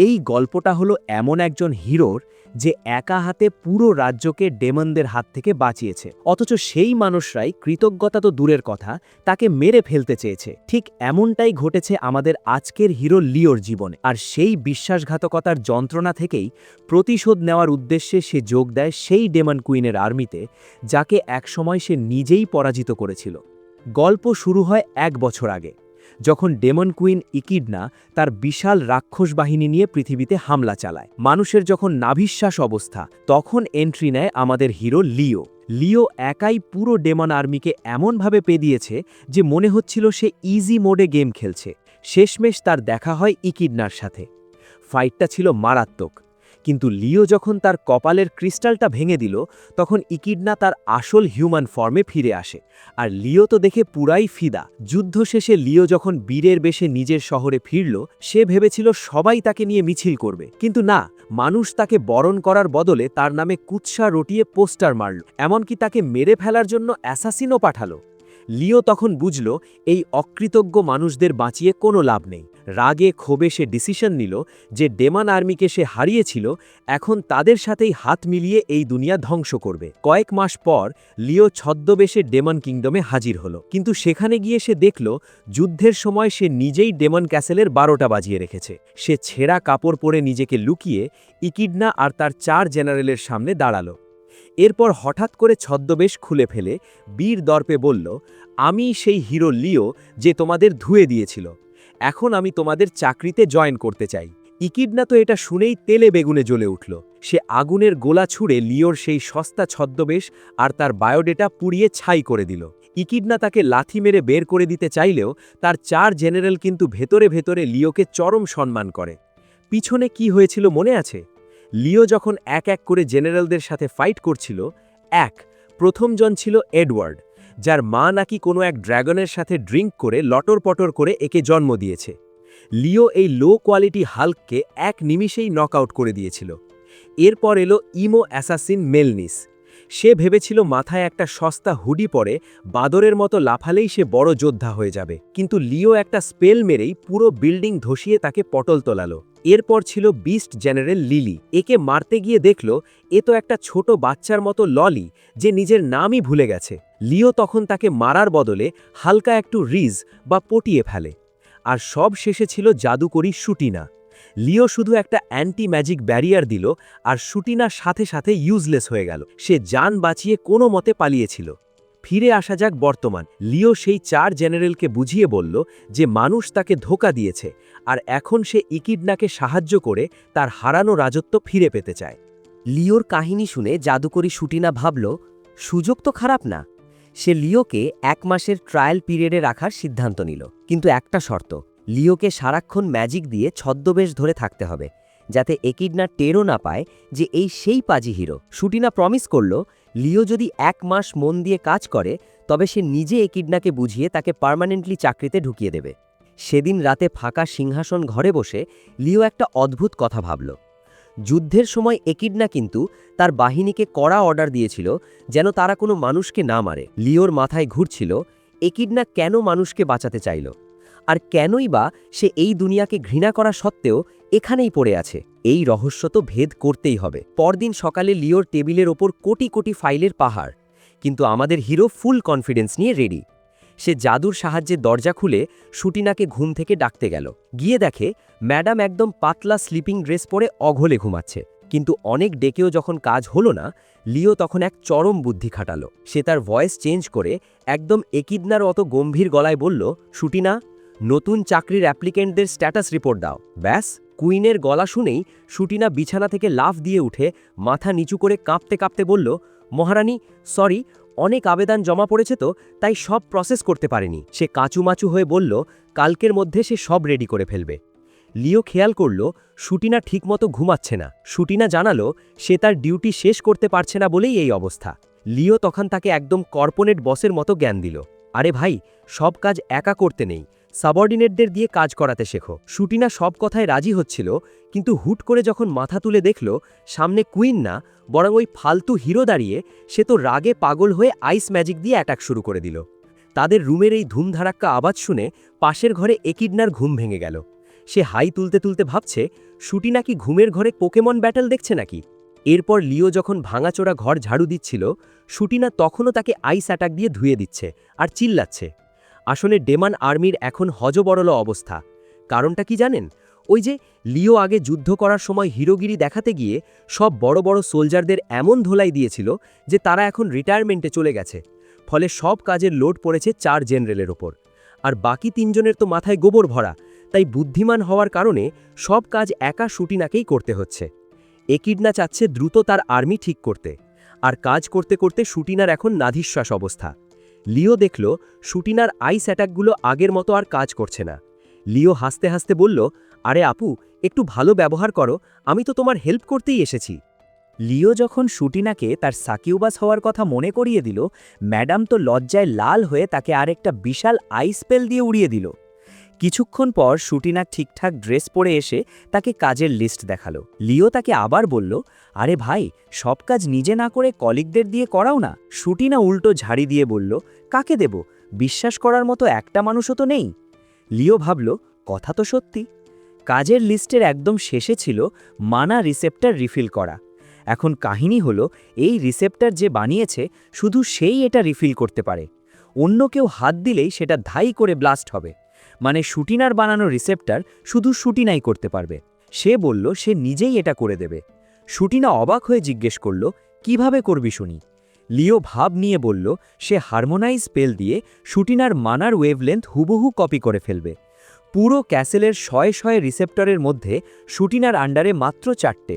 এই গল্পটা হলো এমন একজন হিরোর যে একা হাতে পুরো রাজ্যকে ডেমনদের হাত থেকে বাঁচিয়েছে, অথচ সেই মানুষরাই কৃতজ্ঞতা তো দূরের কথা, তাকে মেরে ফেলতে চেয়েছে। ঠিক এমনটাই ঘটেছে আমাদের আজকের হিরো লিওর জীবনে। আর সেই বিশ্বাসঘাতকতার যন্ত্রণা থেকেই প্রতিশোধ নেওয়ার উদ্দেশ্যে সে যোগ দেয় সেই ডেমন কুইনের আর্মিতে, যাকে একসময় সে নিজেই পরাজিত করেছিল। গল্প শুরু হয় 1 বছর আগে, যখন ডেমন কুইন ইকিডনা তার বিশাল রাক্ষস বাহিনী নিয়ে পৃথিবীতে হামলা চালায়। মানুষের যখন নাভিশ্বাস অবস্থা, তখন এন্ট্রি নেয় আমাদের হিরো লিও। লিও একাই পুরো ডেমন আর্মিকে এমনভাবে পেদিয়েছে যে মনে হচ্ছিল সে ইজি মোডে গেম খেলছে। শেষমেশ তার দেখা হয় ইকিডনার সাথে। ফাইটটা ছিল মারাত্মক, কিন্তু লিও যখন তার কপালের ক্রিস্টালটা ভেঙে দিল, তখন ইকিডনা তার আসল হিউম্যান ফর্মে ফিরে আসে। আর লিও তো দেখে পুরাই ফিদা। যুদ্ধ শেষে লিও যখন বীরের বেশে নিজের শহরে ফিরল, সে ভেবেছিল সবাই তাকে নিয়ে মিছিল করবে, কিন্তু না, মানুষ তাকে বরণ করার বদলে তার নামে কুৎসা রটিয়ে পোস্টার মারল, এমনকি তাকে মেরে ফেলার জন্য অ্যাসাসিনও পাঠালো। লিও তখন বুঝল এই অকৃতজ্ঞ মানুষদের বাঁচিয়ে কোনো লাভ নেই। রাগে ক্ষোভে সে ডিসিশন নিল যে ডেমন আর্মিকে সে হারিয়েছিল, এখন তাদের সাথেই হাত মিলিয়ে এই দুনিয়া ধ্বংস করবে। কয়েক মাস পর লিও ছদ্মবেশে ডেমন কিংডমে হাজির হলো, কিন্তু সেখানে গিয়ে সে দেখল যুদ্ধের সময় সে নিজেই ডেমন ক্যাসেলের 12টা বাজিয়ে রেখেছে। সে ছেঁড়া কাপড় পরে নিজেকে লুকিয়ে ইকিডনা আর তার 4 জেনারেলের সামনে দাঁড়ালো। এরপর হঠাৎ করে ছদ্মবেশ খুলে ফেলে বীর দর্পে বলল, আমি সেই হিরো লিও যে তোমাদের ধুয়ে দিয়েছিল, এখন আমি তোমাদের চাকরিতে জয়েন করতে চাই। ইকিডনা তো এটা শুনেই তেলে বেগুনে জ্বলে উঠল। সে আগুনের গোলা ছুঁড়ে লিওর সেই সস্তা ছদ্মবেশ আর তার বায়োডেটা পুড়িয়ে ছাই করে দিল। ইকিডনা তাকে লাথি মেরে বের করে দিতে চাইলেও তার 4 জেনারেল কিন্তু ভেতরে ভেতরে লিওকে চরম সম্মান করে। পিছনে কি হয়েছিল মনে আছে? লিও যখন এক এক করে জেনারেলদের সাথে ফাইট করছিল, প্রথমজন ছিল এডওয়ার্ড, যার মা নাকি কোনো এক ড্র্যাগনের সাথে ড্রিঙ্ক করে লটর পটর করে একে জন্ম দিয়েছে। লিও এই লো কোয়ালিটি হাল্ককে 1 নিমিষেই নকআউট করে দিয়েছিল। এরপর এলো ইমো অ্যাসাসিন মেলনিস। সে ভেবেছিল মাথায় একটা সস্তা হুডি পরে বাদরের মতো লাফালেই সে বড় যোদ্ধা হয়ে যাবে, কিন্তু লিও একটা স্পেল মেরেই পুরো বিল্ডিং ধসিয়ে তাকে পটল তোলালো। এরপর ছিল বিস্ট জেনারেল লিলি। একে মারতে গিয়ে দেখল এ তো একটা ছোট বাচ্চার মতো ললি, যে নিজের নামই ভুলে গেছে। লিও তখন তাকে মারার বদলে হালকা একটু রিজ বা পটিয়ে ফেলে। আর সব শেষে ছিল জাদুকরী শুটিনা। লিও শুধু একটা অ্যান্টি ম্যাজিক ব্যারিয়ার দিল, আর শুটিনা সাথে সাথে ইউজলেস হয়ে গেল। সে জান বাঁচিয়ে কোনো মতে পালিয়েছিল। ফিরে আসা যাক বর্তমান। লিও সেই 4 জেনারেলকে বুঝিয়ে বলল যে মানুষ তাকে ধোঁকা দিয়েছে, আর এখন সে ইকিডনাকে সাহায্য করে তার হারানো রাজত্ব ফিরে পেতে চায়। লিওর কাহিনী শুনে জাদুকরী শুটিনা ভাবল, সুযোগ তো খারাপ না। সে লিওকে 1 মাসের ট্রায়াল পিরিয়ডে রাখার সিদ্ধান্ত নিল, কিন্তু একটা শর্ত, লিওকে সারাক্ষণ ম্যাজিক দিয়ে ছদ্মবেশ ধরে থাকতে হবে, যাতে একিডনা টেরও না পায় যে এই সেই পাজি হিরো। শুটিনা প্রমিস করল, লিও যদি 1 মাস মন দিয়ে কাজ করে, তবে সে নিজে একিডনাকে বুঝিয়ে তাকে পার্মানেন্টলি চাকরিতে ঢুকিয়ে দেবে। সেদিন রাতে ফাঁকা সিংহাসন ঘরে বসে লিও একটা অদ্ভুত কথা ভাবল। যুদ্ধের সময় একিডনা কিন্তু তার বাহিনীকে কড়া অর্ডার দিয়েছিল যেন তারা কোনো মানুষকে না মারে। লিওর মাথায় ঘুরছিল একিডনা কেন মানুষকে বাঁচাতে চাইল, আর কেনই বা সে এই দুনিয়াকে ঘৃণা করা সত্ত্বেও এখানেই পড়ে আছে। এই রহস্য তো ভেদ করতেই হবে। পরদিন সকালে লিওর টেবিলের ওপর কোটি কোটি ফাইলের পাহাড়, কিন্তু আমাদের হিরো ফুল কনফিডেন্স নিয়ে রেডি। সে জাদুর সাহায্যে দরজা খুলে শুটিনাকে ঘুম থেকে ডাকতে গেল। গিয়ে দেখে ম্যাডাম একদম পাতলা স্লিপিং ড্রেস পরে অঘলে ঘুমাচ্ছে। কিন্তু অনেক ডেকেও যখন কাজ হলো না, লিও তখন এক চরম বুদ্ধি খাটালো। সে তার ভয়েস চেঞ্জ করে একদম একিডনার অত গম্ভীর গলায় বলল, শুটিনা, নতুন চাকরির অ্যাপ্লিকেন্টদের স্ট্যাটাস রিপোর্ট দাও। ব্যাস, কুইনের গলা শুনেই শুটিনা বিছানা থেকে লাফ দিয়ে উঠে মাথা নিচু করে কাঁপতে কাঁপতে বলল, মহারানী, সরি, অনেক আবেদন জমা পড়েছে তো, তাই সব প্রসেস করতে পারেনি। সে কাঁচুমাচু হয়ে বলল, কালকের মধ্যে সে সব রেডি করে ফেলবে। লিও খেয়াল করল শুটিনা ঠিকমতো ঘুমাচ্ছে না। শুটিনা জানালো সে তার ডিউটি শেষ করতে পারছে না বলেই এই অবস্থা। লিও তখন তাকে একদম কর্পোরেট বসের মতো জ্ঞান দিল, আরে ভাই, সব কাজ একা করতে নেই, সাবঅর্ডিনেটদের দিয়ে কাজ করাতে শেখো। শুটিনা সব কথায় রাজি হচ্ছিল, কিন্তু হুট করে যখন মাথা তুলে দেখল সামনে কুইন না, বরং ওই ফালতু হিরো দাঁড়িয়ে, সে তো রাগে পাগল হয়ে আইস ম্যাজিক দিয়ে অ্যাটাক শুরু করে দিল। তাদের রুমের এই ধুমধারাক্কা আওয়াজ শুনে পাশের ঘরে একিডনার ঘুম ভেঙে গেল। সে হাই তুলতে তুলতে ভাবছে, শুটিনা কি ঘুমের ঘরে পোকেমন ব্যাটল দেখছে নাকি? এরপর লিও যখন ভাঙাচোরা ঘর ঝাড়ু দিচ্ছিল, শুটিনা তখনও তাকে আইস অ্যাটাক দিয়ে ধুয়ে দিচ্ছে আর চিল্লাচ্ছে। আসলে ডেমন আর্মির এখন হজবরল অবস্থা। কারণটা কি জানেন? ওই যে লিও আগে যুদ্ধ করার সময় হিরোগিরি দেখাতে গিয়ে সব বড় বড় সোলজারদের এমন ধোলাই দিয়েছিল যে তারা এখন রিটায়ারমেন্টে চলে গেছে। ফলে সব কাজের লোড পড়েছে 4 জেনারেলের ওপর। আর বাকি 3 জনের তো মাথায় গোবর ভরা, তাই বুদ্ধিমান হওয়ার কারণে সব কাজ একা শুটিনাকেই করতে হচ্ছে। একিডনা চাচ্ছে দ্রুত তার আর্মি ঠিক করতে, আর কাজ করতে করতে শুটিনার এখন নাধিশ্বাস অবস্থা। লিও দেখল শুটিনার আইস অ্যাটাকগুলো আগের মতো আর কাজ করছে না। লিও হাসতে হাসতে বলল, আরে আপু, একটু ভালো ব্যবহার করো, আমি তো তোমার হেল্প করতেই এসেছি। লিও যখন শুটিনাকে তার সাকিউবাস হওয়ার কথা মনে করিয়ে দিল, ম্যাডাম তো লজ্জায় লাল হয়ে তাকে আরেকটা বিশাল আইস স্পেল দিয়ে উড়িয়ে দিল। কিছুক্ষণ পর শুটিনা ঠিকঠাক ড্রেস পরে এসে তাকে কাজের লিস্ট দেখালো। লিও তাকে আবার বলল, আরে ভাই, সব কাজ নিজে না করে কলিগদের দিয়ে করাও না। শুটিনা উল্টো ঝাড়ি দিয়ে বলল, কাকে দেব? বিশ্বাস করার মতো একটা মানুষও তো নেই। লিও ভাবল, কথা তো সত্যি। কাজের লিস্টের একদম শেষে ছিল মানা রিসেপ্টর রিফিল করা। এখন কাহিনী হলো, এই রিসেপ্টর যে বানিয়েছে শুধু সেই এটা রিফিল করতে পারে। অন্য কেউ হাত দিলেই সেটা ধাই করে ব্লাস্ট হবে। মানে শুটিনার বানানো রিসেপ্টর শুধু শুটিনাই করতে পারবে। সে বলল সে নিজেই এটা করে দেবে। শুটিনা অবাক হয়ে জিজ্ঞেস করল, কিভাবে করবি শুনি? লিও ভাব নিয়ে বলল, সে হারমোনাইজ স্পেল দিয়ে শুটিনার মানার ওয়েভলেন্থ হুবহু কপি করে ফেলবে। পুরো ক্যাসেলের শয়ে শয়ে রিসেপ্টরের মধ্যে শুটিনার আন্ডারে মাত্র 4টে।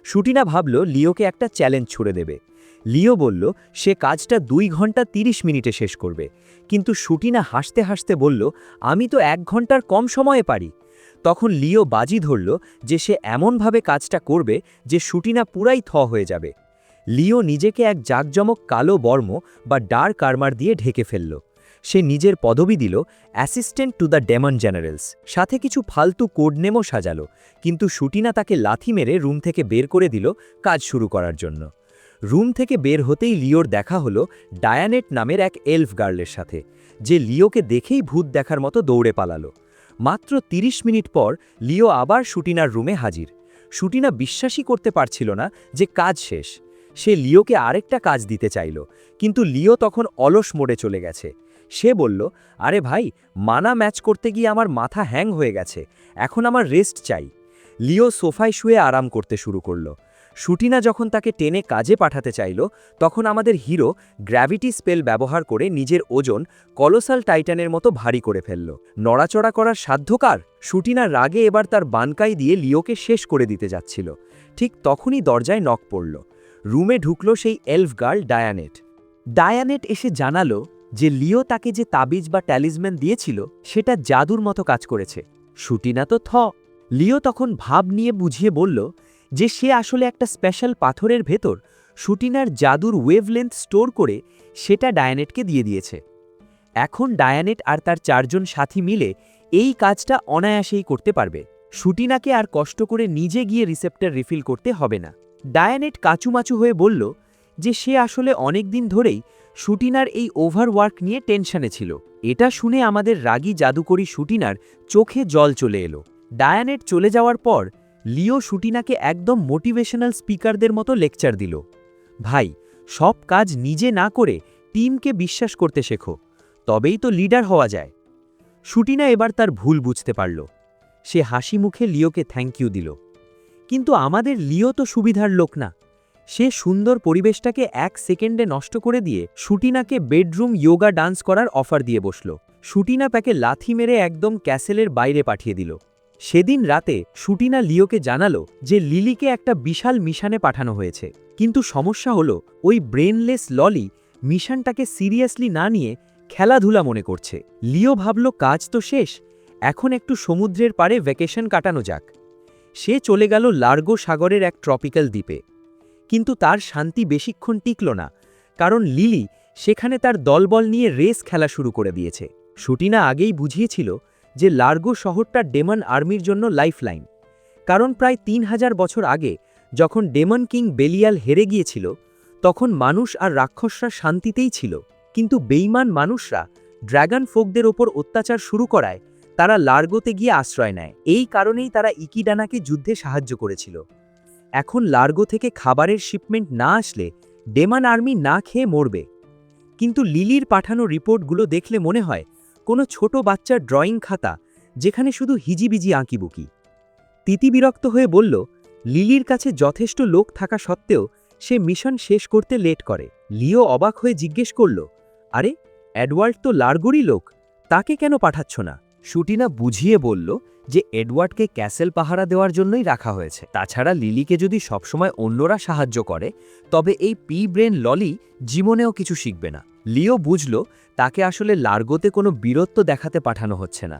শুটিনা ভাবল লিওকে একটা চ্যালেঞ্জ ছুড়ে দেবে। লিও বলল সে কাজটা 2 ঘন্টা 30 মিনিটে শেষ করবে। কিন্তু শুটিনা হাসতে হাসতে বলল, আমি তো 1 ঘন্টার কম সময়ে পারি। তখন লিও বাজি ধরল যে সে এমনভাবে কাজটা করবে যে শুটিনা পুরাই হয়ে যাবে। লিও নিজেকে এক জাঁকজমক কালো বর্ম বা ডার্ক আর্মার দিয়ে ঢেকে ফেলল। সে নিজের পদবি দিল assistant to the demon generals, সাথে কিছু ফালতু কোডনেমও সাজালো। কিন্তু শুটিনা তাকে লাথি মেরে রুম থেকে বের করে দিল কাজ শুরু করার জন্য। রুম থেকে বের হতেই লিওর দেখা হলো ডায়ানেট নামের এক এলফ গার্লের সাথে, যে লিওকে দেখেই ভূত দেখার মতো দৌড়ে পালালো। মাত্র 30 মিনিট পর লিও আবার শুটিনার রুমে হাজির। শুটিনা বিশ্বাসই করতে পারছিল না যে কাজ শেষ। সে লিওকে আরেকটা কাজ দিতে চাইল, কিন্তু লিও তখন অলস মোড়ে চলে গেছে। সে বলল, আরে ভাই, মানা ম্যাচ করতে গিয়ে আমার মাথা হ্যাং হয়ে গেছে, এখন আমার রেস্ট চাই। লিও সোফায় শুয়ে আরাম করতে শুরু করল। শুটিনা যখন তাকে টেনে কাজে পাঠাতে চাইল, তখন আমাদের হিরো গ্র্যাভিটি স্পেল ব্যবহার করে নিজের ওজন কলোসাল টাইটানের মতো ভারী করে ফেলল। নড়াচড়া করার সাধ্য কার? শুটিনা রাগে এবার তার বানকাই দিয়ে লিওকে শেষ করে দিতে যাচ্ছিল। ঠিক তখনই দরজায় নক পড়ল। রুমে ঢুকল সেই এলফ গার্ল ডায়ানেট। ডায়ানেট এসে জানালো যে লিও তাকে যে তাবিজ বা ট্যালিসম্যান দিয়েছিল সেটা জাদুর মতো কাজ করেছে। শুটিনা তো লিও তখন ভাব নিয়ে বুঝিয়ে বলল যে সে আসলে একটা স্পেশাল পাথরের ভেতর শুটিনার জাদুর ওয়েভলেন্থ স্টোর করে সেটা ডায়ানেটকে দিয়ে দিয়েছে। এখন ডায়ানেট আর তার 4 জন সাথী মিলে এই কাজটা অনায়াসেই করতে পারবে। শুটিনাকে আর কষ্ট করে নিজে গিয়ে রিসেপ্টর রিফিল করতে হবে না। ডায়ানেট কাচুমাচু হয়ে বলল যে সে আসলে অনেক দিন ধরেই শুটিনার এই ওভারওয়ার্ক নিয়ে টেনশনে ছিল। এটা শুনে আমাদের রাগী জাদুকরী শুটিনার চোখে জল চলে এলো। ডায়ানেট চলে যাওয়ার পর লিও শুটিনাকে একদম মোটিভেশনাল স্পিকারদের মতো লেকচার দিল। ভাই, সব কাজ নিজে না করে টিমকে বিশ্বাস করতে শেখো, তবেই তো লিডার হওয়া যায়। শুটিনা এবার তার ভুল বুঝতে পারল। সে হাসি মুখে লিওকে থ্যাংক ইউ দিল। কিন্তু আমাদের লিও তো সুবিধার লোক না। সে সুন্দর পরিবেশটাকে 1 সেকেন্ডে নষ্ট করে দিয়ে শুটিনাকে বেডরুম যোগা ডান্স করার অফার দিয়ে বসল। শুটিনা তাকে লাথি মেরে একদম ক্যাসেলের বাইরে পাঠিয়ে দিল। সেদিন রাতে শুটিনা লিওকে জানালো যে লিলিকে একটা বিশাল মিশনে পাঠানো হয়েছে। কিন্তু সমস্যা হলো ওই ব্রেনলেস ললি মিশনটাকে সিরিয়াসলি না নিয়ে খেলাধুলা মনে করছে। লিও ভাবল কাজ তো শেষ, এখন একটু সমুদ্রের পাড়ে ভ্যাকেশন কাটানো যাক। সে চলে গেল লার্গো সাগরের এক ট্রপিক্যাল দ্বীপে। কিন্তু তার শান্তি বেশিক্ষণ টিকল না, কারণ লিলি সেখানে তার দলবল নিয়ে রেস খেলা শুরু করে দিয়েছে। শুটিনা আগেই বুঝিয়েছিল যে লার্গো শহরটা ডেমন আর্মির জন্য লাইফলাইন। কারণ প্রায় 3000 বছর আগে যখন ডেমন কিং বেলিয়াল হেরে গিয়েছিল, তখন মানুষ আর রাক্ষসরা শান্তিতেই ছিল। কিন্তু বেইমান মানুষরা ড্র্যাগন ফোকদের ওপর অত্যাচার শুরু করায় তারা লার্গোতে গিয়ে আশ্রয় নেয়। এই কারণেই তারা ইকিডানাকে যুদ্ধে সাহায্য করেছিল। এখন লার্গো থেকে খাবারের শিপমেন্ট না আসলে ডেমান আর্মি না খেয়ে মরবে। কিন্তু লিলির পাঠানো রিপোর্টগুলো দেখলে মনে হয় কোনো ছোট বাচ্চার ড্রয়িং খাতা, যেখানে শুধু হিজিবিজি আঁকিবুকি। তিতি বিরক্ত হয়ে বলল, লিলির কাছে যথেষ্ট লোক থাকা সত্ত্বেও সে মিশন শেষ করতে লেট করে। লিও অবাক হয়ে জিজ্ঞেস করল, আরে এডওয়ার্ড তো লার্গোরই লোক, তাকে কেন পাঠাচ্ছ না? শুটিনা বুঝিয়ে বলল যে এডওয়ার্ডকে ক্যাসেল পাহারা দেওয়ার জন্যই রাখা হয়েছে। তাছাড়া লিলিকে যদি সবসময় অন্যরা সাহায্য করে তবে এই পি ব্রেন ললি জীবনেও কিছু শিখবে না। লিও বুঝল তাকে আসলে লার্গোতে কোনো বীরত্ব দেখাতে পাঠানো হচ্ছে না,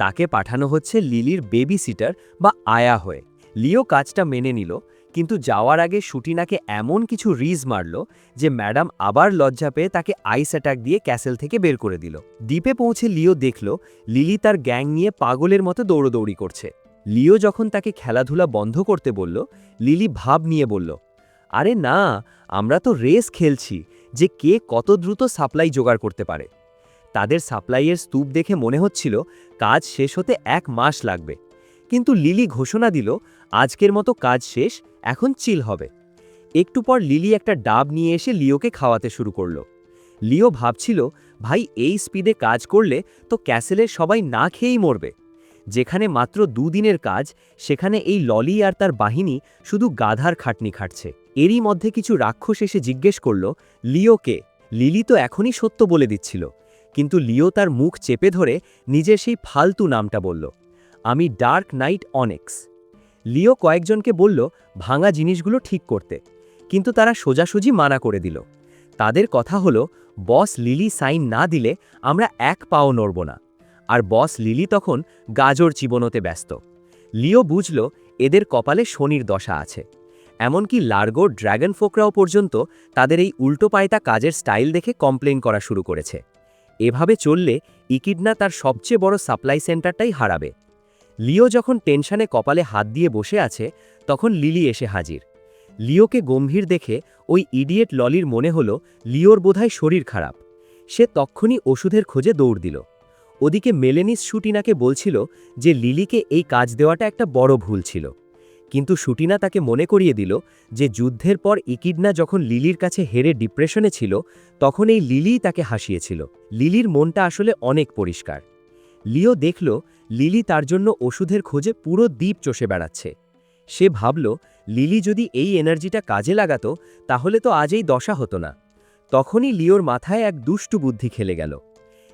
তাকে পাঠানো হচ্ছে লিলির বেবি সিটার বা আয়া হয়ে। লিও কাজটা মেনে নিল, কিন্তু যাওয়ার আগে শুটিনাকে এমন কিছু রিজ মারল যে ম্যাডাম আবার লজ্জা পেয়ে তাকে আইস অ্যাটাক দিয়ে ক্যাসেল থেকে বের করে দিল। দ্বীপে পৌঁছে লিও দেখল লিলি তার গ্যাং নিয়ে পাগলের মতো দৌড়দৌড়ি করছে। লিও যখন তাকে খেলাধুলা বন্ধ করতে বলল, লিলি ভাব নিয়ে বলল, আরে না, আমরা তো রেস খেলছি যে কে কত দ্রুত সাপ্লাই জোগাড় করতে পারে। তাদের সাপ্লাইয়ের স্তূপ দেখে মনে হচ্ছিল কাজ শেষ হতে 1 মাস লাগবে। কিন্তু লিলি ঘোষণা দিল, আজকের মতো কাজ শেষ, এখন চিল হবে। একটু পর লিলি একটা ডাব নিয়ে এসে লিওকে খাওয়াতে শুরু করল। লিও ভাবছিল, ভাই এই স্পিডে কাজ করলে তো ক্যাসেলের সবাই না খেয়েই মরবে। যেখানে মাত্র 2 দিনের কাজ, সেখানে এই ললি আর তার বাহিনী শুধু গাধার খাটনি খাটছে। এরই মধ্যে কিছু রাক্ষস এসে জিজ্ঞেস করল, লিওকে? লিলি তো এখনই সত্য বলে দিচ্ছিল, কিন্তু লিও তার মুখ চেপে ধরে নিজের সেই ফালতু নামটা বলল, আমি ডার্ক নাইট অনেক্স। লিও কয়েকজনকে বলল ভাঙা জিনিসগুলো ঠিক করতে, কিন্তু তারা সোজাসুজি মানা করে দিল। তাদের কথা হলো, বস লিলি সাইন না দিলে আমরা 1 পাও নড়ব না। আর বস লিলি তখন গাজর চিবনোতে ব্যস্ত। লিও বুঝল এদের কপালে শনির দশা আছে। এমনকি লার্গো ড্র্যাগন ফোকরাও পর্যন্ত তাদের এই উল্টো পায়তা কাজের স্টাইল দেখে কমপ্লেন করা শুরু করেছে। এভাবে চললে ইকিডনা তার সবচেয়ে বড় সাপ্লাই সেন্টারটাই হারাবে। লিও যখন টেনশনে কপালে হাত দিয়ে বসে আছে, তখন লিলি এসে হাজির। লিওকে গম্ভীর দেখে ওই ইডিয়েট ললির মনে হলো লিওর বোধহয় শরীর খারাপ। সে তক্ষুনি ওষুধের খোঁজে দৌড় দিল। ওদিকে মেলেনিস শুটিনাকে বলছিল যে লিলিকে এই কাজ দেওয়াটা একটা বড় ভুল ছিল। কিন্তু শুটিনা তাকে মনে করিয়ে দিল যে যুদ্ধের পর ইকিডনা যখন লিলির কাছে হেরে ডিপ্রেশনে ছিল, তখন এই লিলিই তাকে হাসিয়েছিল। লিলির মনটা আসলে অনেক পরিষ্কার। লিও দেখল লিলি তার জন্য ওষুধের খোঁজে পুরো দ্বীপ চষে বেড়াচ্ছে। সে ভাবল, লিলি যদি এই এনার্জিটা কাজে লাগাতো তাহলে তো আজ এই দশা হতো না। তখনই লিওর মাথায় এক দুষ্টু বুদ্ধি খেলে গেল।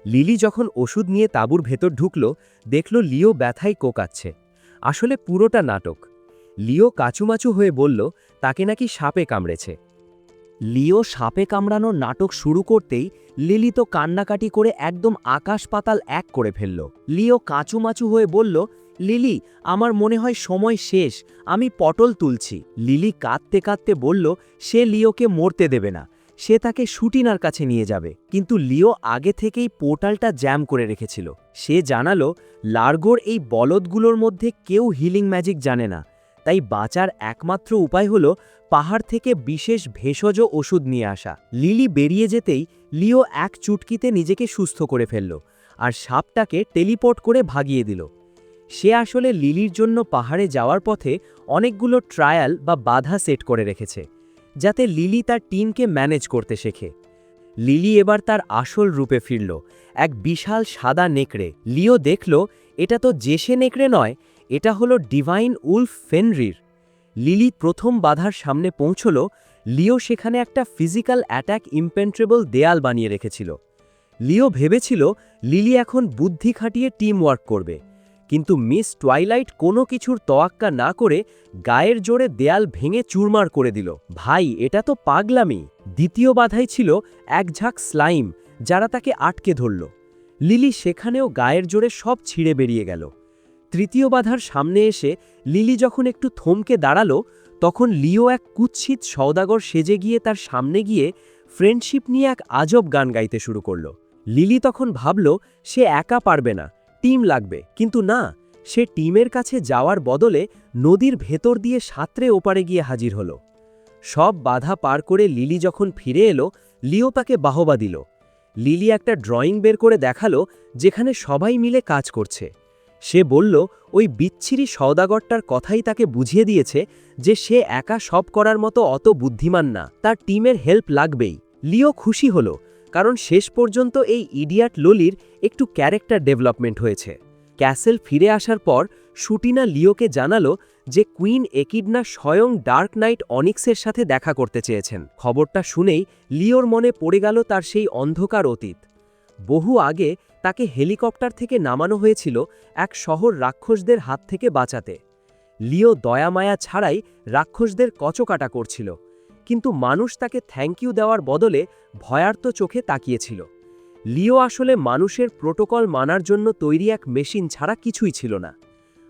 লিলি যখন ওষুধ নিয়ে তাঁবুর ভেতর ঢুকল, দেখল লিও ব্যথায় কোকাচ্ছে। আসলে পুরোটা নাটক। লিও কাচুমাচু হয়ে বলল তাকে নাকি সাপে কামড়েছে। লিও সাপে কামড়ানোর নাটক শুরু করতেই লিলি তো কান্নাকাটি করে একদম আকাশ পাতাল এক করে ফেলল। লিও কাঁচুমাচু হয়ে বলল, লিলি, আমার মনে হয় সময় শেষ, আমি পটল তুলছি। লিলি কাঁদতে কাঁদতে বলল সে লিওকে মরতে দেবে না, সে তাকে শুটিনার কাছে নিয়ে যাবে। কিন্তু লিও আগে থেকেই পোর্টালটা জ্যাম করে রেখেছিল। সে জানালো লার্গোর এই বলদগুলোর মধ্যে কেউ হিলিং ম্যাজিক জানে না, তাই বাঁচার একমাত্র উপায় হলো পাহাড় থেকে বিশেষ ভেষজ ওষুধ নিয়ে আসা। লিলি বেরিয়ে যেতেই লিও এক চুটকিতে নিজেকে সুস্থ করে ফেলল আর সাপটাকে টেলিপোর্ট করে ভাগিয়ে দিল। সে আসলে লিলির জন্য পাহাড়ে যাওয়ার পথে অনেকগুলো ট্রায়াল বা বাধা সেট করে রেখেছে, যাতে লিলি তার টিমকে ম্যানেজ করতে শেখে। লিলি এবার তার আসল রূপে ফিরল, এক বিশাল সাদা নেকড়ে। লিও দেখল এটা তো জেসে নেকড়ে নয়, এটা হলো ডিভাইন উলফ ফেনরির। লিলি প্রথম বাধার সামনে পৌঁছল। লিও সেখানে একটা ফিজিক্যাল অ্যাটাক ইমপেন্ট্রেবল দেয়াল বানিয়ে রেখেছিল। লিও ভেবেছিল লিলি এখন বুদ্ধি খাটিয়ে টিম ওয়ার্ক করবে, কিন্তু মিস টুয়াইলাইট কোনো কিছুর তোয়াক্কা না করে গায়ের জোরে দেয়াল ভেঙে চুরমার করে দিল। ভাই, এটা তো পাগলামি। দ্বিতীয় বাধাই ছিল এক ঝাঁক স্লাইম, যারা তাকে আটকে ধরল। লিলি সেখানেও গায়ের জোরে সব ছিঁড়ে বেরিয়ে গেল। তৃতীয় বাধার সামনে এসে লিলি যখন একটু থমকে দাঁড়ালো, তখন লিও এক কুৎসিত সওদাগর সেজে গিয়ে তার সামনে গিয়ে ফ্রেন্ডশিপ নিয়ে এক আজব গান গাইতে শুরু করল। লিলি তখন ভাবল সে একা পারবে না, টিম লাগবে। কিন্তু না, সে টিমের কাছে যাওয়ার বদলে নদীর ভেতর দিয়ে সাঁতরে ওপারে গিয়ে হাজির হল। সব বাধা পার করে লিলি যখন ফিরে এলো, লিও তাকে বাহবা দিল। লিলি একটা ড্রয়িং বের করে দেখালো যেখানে সবাই মিলে কাজ করছে। সে বলল ওই বিচ্ছিরি সওদাগরটার কথাই তাকে বুঝিয়ে দিয়েছে যে সে একা সব করার মতো অত বুদ্ধিমান না, তার টিমের হেল্প লাগবেই। লিও খুশি হলো, কারণ শেষ পর্যন্ত এই ইডিয়াট ললির একটু ক্যারেক্টার ডেভেলপমেন্ট হয়েছে। ক্যাসেল ফিরে আসার পর শুটিনা লিওকে জানালো যে কুইন একিডনা স্বয়ং ডার্ক নাইট অনিক্সের সাথে দেখা করতে চেয়েছেন। খবরটা শুনেই লিওর মনে পড়ে গেল তার সেই অন্ধকার অতীত। বহু আগে তাকে হেলিকপ্টার থেকে নামানো হয়েছিল এক শহর রাক্ষসদের হাত থেকে বাঁচাতে। লিও দয়ামায়া ছাড়াই রাক্ষসদের কচকাটা করছিল, কিন্তু মানুষ তাকে থ্যাংক ইউ দেওয়ার বদলে ভয়ার্ত চোখে তাকিয়েছিল। লিও আসলে মানুষের প্রোটোকল মানার জন্য তৈরি এক মেশিন ছাড়া কিছুই ছিল না।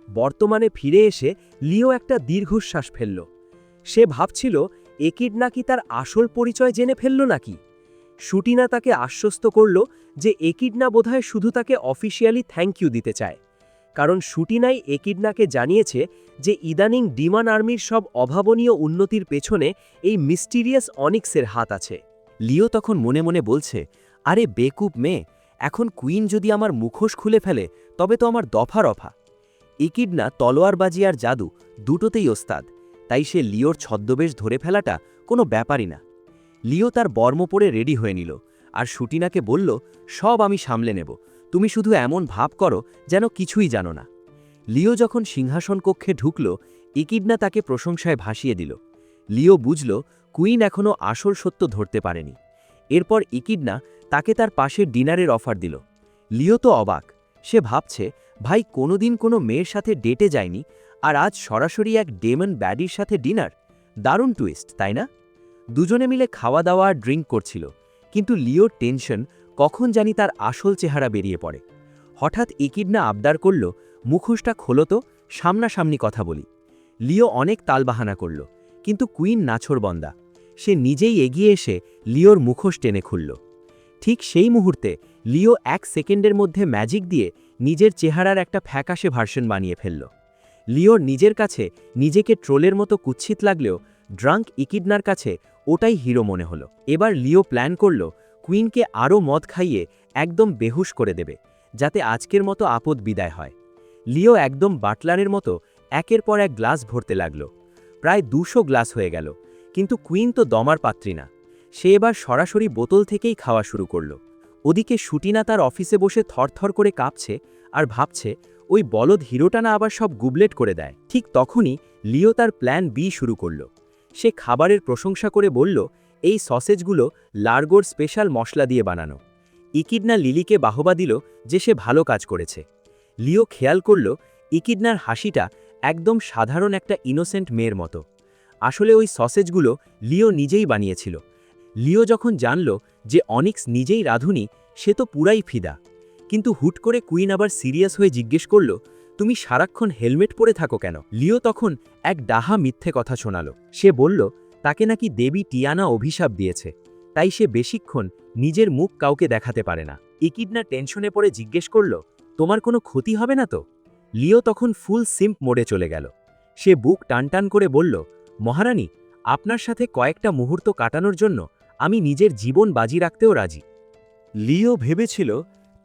বর্তমানে ফিরে এসে লিও একটা দীর্ঘশ্বাস ফেলল। সে ভাবছিল একিড নাকি তার আসল পরিচয় জেনে ফেলল নাকি। শুটিনা তাকে আশ্বস্ত করল যে একিডনা বোধহয় শুধু তাকে অফিসিয়ালি থ্যাংক ইউ দিতে চায়, কারণ শুটিনাই একিডনাকে জানিয়েছে যে ইদানিং ডিমান আর্মির সব অভাবনীয় উন্নতির পেছনে এই মিস্টিরিয়াস অনিক্সের হাত আছে। লিও তখন মনে মনে বলছে, আরে বেকুব মেয়ে, এখন কুইন যদি আমার মুখোশ খুলে ফেলে তবে তো আমার দফা রফা। একিডনা তলোয়ারবাজি আর জাদু দুটোতেই ওস্তাদ, তাই সে লিওর ছদ্মবেশ ধরে ফেলাটা কোনো ব্যাপারই না। লিও তার বর্ম পরে রেডি হয়ে নিল আর শুটিনাকে বলল, সব আমি সামলে নেব, তুমি শুধু এমন ভাব করো যেন কিছুই জানো না। লিও যখন সিংহাসন কক্ষে ঢুকল, একিডনা তাকে প্রশংসায় ভাসিয়ে দিল। লিও বুঝল কুইন এখনও আসল সত্য ধরতে পারেনি। এরপর একিডনা তাকে তার পাশের ডিনারের অফার দিল। লিও তো অবাক, সে ভাবছে ভাই কোনোদিন কোনো মেয়ের সাথে ডেটে যায়নি, আর আজ সরাসরি এক ডেমন ব্যাডির সাথে ডিনার। দারুণ টুইস্ট, তাই না? দুজনে মিলে খাওয়া দাওয়া আর ড্রিঙ্ক করছিল, কিন্তু লিওর টেনশন কখন জানি তার আসল চেহারা বেরিয়ে পড়ে। হঠাৎ একিডনা আবদার করল, মুখোশটা খোলো তো, সামনাসামনি কথা বলি। লিও অনেক তালবাহানা করল, কিন্তু কুইন নাছোড়বন্দা। সে নিজেই এগিয়ে এসে লিওর মুখোশ টেনে খুলল। ঠিক সেই মুহূর্তে লিও 1 সেকেন্ডের মধ্যে ম্যাজিক দিয়ে নিজের চেহারার একটা ফ্যাকাশে ভার্সন বানিয়ে ফেলল। লিওর নিজের কাছে নিজেকে ট্রোলের মতো কুৎসিত লাগলেও ড্রাঙ্ক ইকিডনার কাছে ওটাই হিরো মনে হলো। এবার লিও প্ল্যান করল কুইনকে আরও মদ খাইয়ে একদম বেহুশ করে দেবে, যাতে আজকের মতো আপদ বিদায় হয়। লিও একদম বাটলারের মতো একের পর এক গ্লাস ভরতে লাগল। প্রায় 200 গ্লাস হয়ে গেল, কিন্তু কুইন তো দমার পাত্রী না। সে এবার সরাসরি বোতল থেকেই খাওয়া শুরু করল। ওদিকে শুটিনা তার অফিসে বসে থরথর করে কাঁপছে আর ভাবছে ওই বলদ হিরোটা না আবার সব গুবলেট করে দেয়। ঠিক তখনই লিও তার প্ল্যান বি শুরু করল। সে খাবারের প্রশংসা করে বলল, এই সসেজগুলো লার্গোর স্পেশাল মশলা দিয়ে বানানো। ইকিডনা লিলিকে বাহবা দিল যে সে ভালো কাজ করেছে। লিও খেয়াল করল ইকিডনার হাসিটা একদম সাধারণ একটা ইনোসেন্ট মেয়ের মতো। আসলে ওই সসেজগুলো লিও নিজেই বানিয়েছিল। লিও যখন জানল যে অনিক্স নিজেই রাঁধুনি, সে তো পুরাই ফিদা। কিন্তু হুট করে কুইন আবার সিরিয়াস হয়ে জিজ্ঞেস করল, তুমি সারাক্ষণ হেলমেট পরে থাকো কেন? লিও তখন এক ডাহা মিথ্যে কথা শোনালো। সে বলল তাকে নাকি দেবী টিয়ানা অভিশাপ দিয়েছে, তাই সে বেশিক্ষণ নিজের মুখ কাউকে দেখাতে পারে না। ইকিডনা টেনশনে পড়ে জিজ্ঞেস করল, তোমার কোনো ক্ষতি হবে না তো? লিও তখন ফুল সিম্প মোডে চলে গেল। সে বুক টানটান করে বলল, মহারানী, আপনার সাথে কয়েকটা মুহূর্ত কাটানোর জন্য আমি নিজের জীবন বাজি রাখতেও রাজি। লিও ভেবেছিল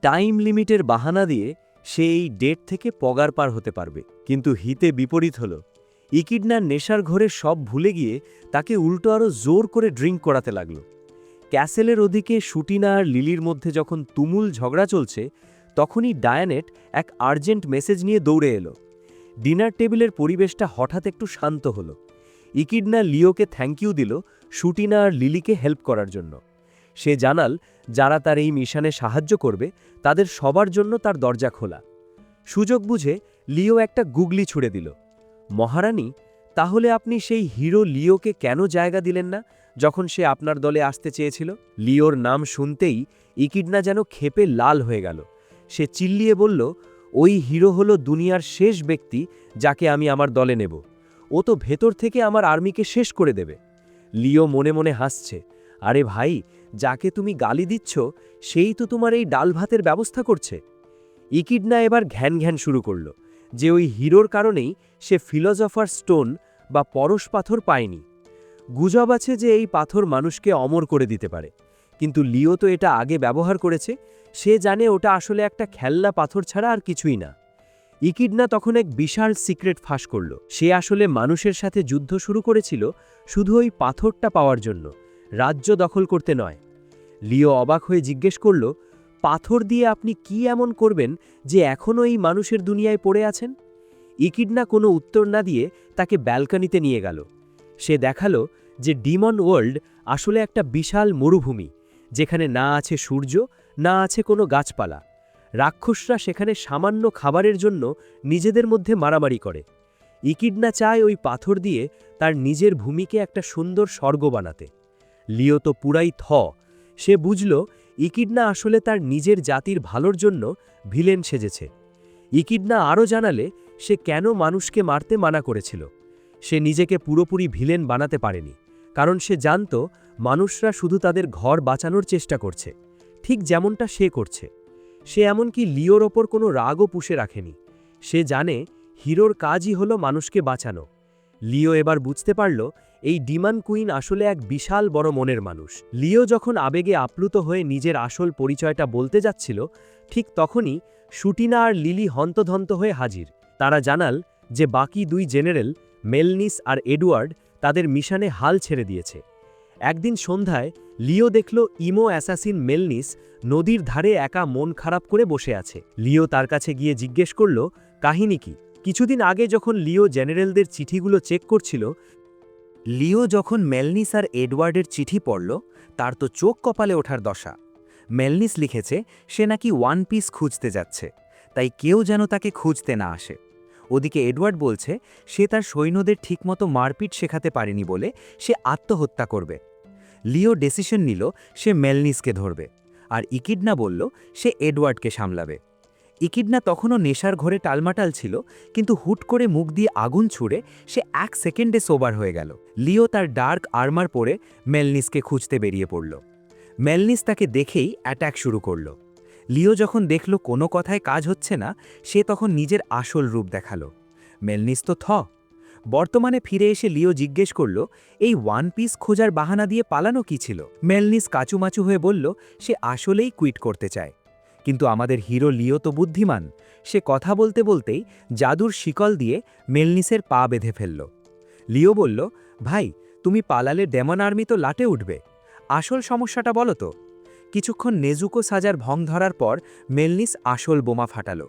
টাইম লিমিটের বাহানা দিয়ে সে এই ডেট থেকে পগার পার হতে পারবে, কিন্তু হিতে বিপরীত হল। ইকিডনার নেশার ঘরে সব ভুলে গিয়ে তাকে উল্টো আরও জোর করে ড্রিঙ্ক করাতে লাগল। ক্যাসেলের ওদিকে শুটিনা আর লিলির মধ্যে যখন তুমুল ঝগড়া চলছে, তখনই ডায়ানেট এক আর্জেন্ট মেসেজ নিয়ে দৌড়ে এলো। ডিনার টেবিলের পরিবেশটা হঠাৎ একটু শান্ত হলো। ইকিডনা লিওকে থ্যাংক ইউ দিল শুটিনা আর লিলিকে হেল্প করার জন্য। সে জানাল যারা তার এই মিশনে সাহায্য করবে তাদের সবার জন্য তার দরজা খোলা। সুযোগ বুঝে লিও একটা গুগলি ছুড়ে দিল, মহারানী, তাহলে আপনি সেই হিরো লিওকে কেন জায়গা দিলেন না যখন সে আপনার দলে আসতে চেয়েছিল? লিওর নাম শুনতেই ইকিডনা যেন ক্ষেপে লাল হয়ে গেল। সে চিল্লিয়ে বলল, ওই হিরো হলো দুনিয়ার শেষ ব্যক্তি যাকে আমি আমার দলে নেব। ও তো ভেতর থেকে আমার আর্মিকে শেষ করে দেবে। লিও মনে মনে হাসছে, আরে ভাই, যাকে তুমি গালি দিচ্ছ সেই তো তোমার এই ডাল ভাতের ব্যবস্থা করছে। ইকিডনা এবার ঘ্যান ঘ্যান শুরু করল যে ওই হিরোর কারণেই সে ফিলসফার স্টোন বা পরশ পাথর পায়নি। গুজব আছে যে এই পাথর মানুষকে অমর করে দিতে পারে, কিন্তু লিও তো এটা আগে ব্যবহার করেছে, সে জানে ওটা আসলে একটা খেলনা পাথর ছাড়া আর কিছুই না। ইকিডনা তখন এক বিশাল সিক্রেট ফাঁস করল। সে আসলে মানুষের সাথে যুদ্ধ শুরু করেছিল শুধু ওই পাথরটা পাওয়ার জন্য, রাজ্য দখল করতে নয়। লিও অবাক হয়ে জিজ্ঞেস করল, পাথর দিয়ে আপনি কি এমন করবেন যে এখনও এই মানুষের দুনিয়ায় পড়ে আছেন? ইকিডনা কোনো উত্তর না দিয়ে তাকে ব্যালকনিতে নিয়ে গেল। সে দেখালো যে ডিমন ওয়ার্ল্ড আসলে একটা বিশাল মরুভূমি, যেখানে না আছে সূর্য, না আছে কোনো গাছপালা। রাক্ষসরা সেখানে সামান্য খাবারের জন্য নিজেদের মধ্যে মারামারি করে। ইকিডনা চায় ওই পাথর দিয়ে তার নিজের ভূমিকে একটা সুন্দর স্বর্গ বানাতে। লিও তো পুরাই সে বুঝল ইকিডনা আসলে তার নিজের জাতির ভালোর জন্য ভিলেন সেজেছে। ইকিডনা আরও জানালে সে কেন মানুষকে মারতে মানা করেছিল। সে নিজেকে পুরোপুরি ভিলেন বানাতে পারেনি, কারণ সে জানত মানুষরা শুধু তাদের ঘর বাঁচানোর চেষ্টা করছে, ঠিক যেমনটা সে করছে। সে এমনকি লিওর ওপর কোনো রাগও পুষে রাখেনি। সে জানে হিরোর কাজই হলো মানুষকে বাঁচানো। লিও এবার বুঝতে পারল এই ডিমন কুইন আসলে এক বিশাল বড় মনের মানুষ। লিও যখন আবেগে আপ্লুত হয়ে নিজের আসল পরিচয়টা বলতে যাচ্ছিল, ঠিক তখনই শুটিনা আর লিলি হন্তধন্ত হয়ে হাজির। তারা জানাল যে বাকি দুই জেনারেল, মেলনিস আর এডওয়ার্ড, তাদের মিশনে হাল ছেড়ে দিয়েছে। একদিন সন্ধ্যায় লিও দেখল ইমো অ্যাসাসিন মেলনিস নদীর ধারে একা মন খারাপ করে বসে আছে। লিও তার কাছে গিয়ে জিজ্ঞেস করল, কাহিনী কি? কিছুদিন আগে যখন লিও জেনারেলদের চিঠিগুলো চেক করছিল, লিও যখন মেলনিস আর এডওয়ার্ডের চিঠি পড়ল, তার তো চোখ কপালে ওঠার দশা। মেলনিস লিখেছে সে নাকি ওয়ান পিস খুঁজতে যাচ্ছে, তাই কেউ যেন তাকে খুঁজতে না আসে। ওদিকে এডওয়ার্ড বলছে সে তার সৈন্যদের ঠিকমতো মারপিট শেখাতে পারেনি বলে সে আত্মহত্যা করবে। লিও ডিসিশন নিল সে মেলনিসকে ধরবে, আর ইকিডনা বলল সে এডওয়ার্ডকে সামলাবে। ইকিডনা তখনও নেশার ঘরে টালমাটাল ছিল, কিন্তু হুট করে মুখ দিয়ে আগুন ছুড়ে সে 1 সেকেন্ডে সোবার হয়ে গেল। লিও তার ডার্ক আর্মার পরে মেলনিসকে খুঁজতে বেরিয়ে পড়ল। মেলনিস তাকে দেখেই অ্যাট্যাক শুরু করল। লিও যখন দেখল কোনো কথায় কাজ হচ্ছে না, সে তখন নিজের আসল রূপ দেখালো। মেলনিস তো বর্তমানে ফিরে এসে লিও জিজ্ঞেস করল, এই ওয়ান পিস খোঁজার বাহানা দিয়ে পালানো কি ছিল? মেলনিস কাচুমাচু হয়ে বলল সে আসলেই কুইট করতে চায়। কিন্তু আমাদের হিরো লিও তো বুদ্ধিমান, সে কথা বলতে বলতেই জাদুর শিকল দিয়ে মেলনিসের পা বেঁধে ফেলল। লিও বলল, ভাই তুমি পালালে ডেমন আর্মি তো লাটে উঠবে, আসল সমস্যাটা বলো তো। কিছুক্ষণ নেজুকো সাজার ভং ধরার পর মেলনিস আসল বোমা ফাটালো।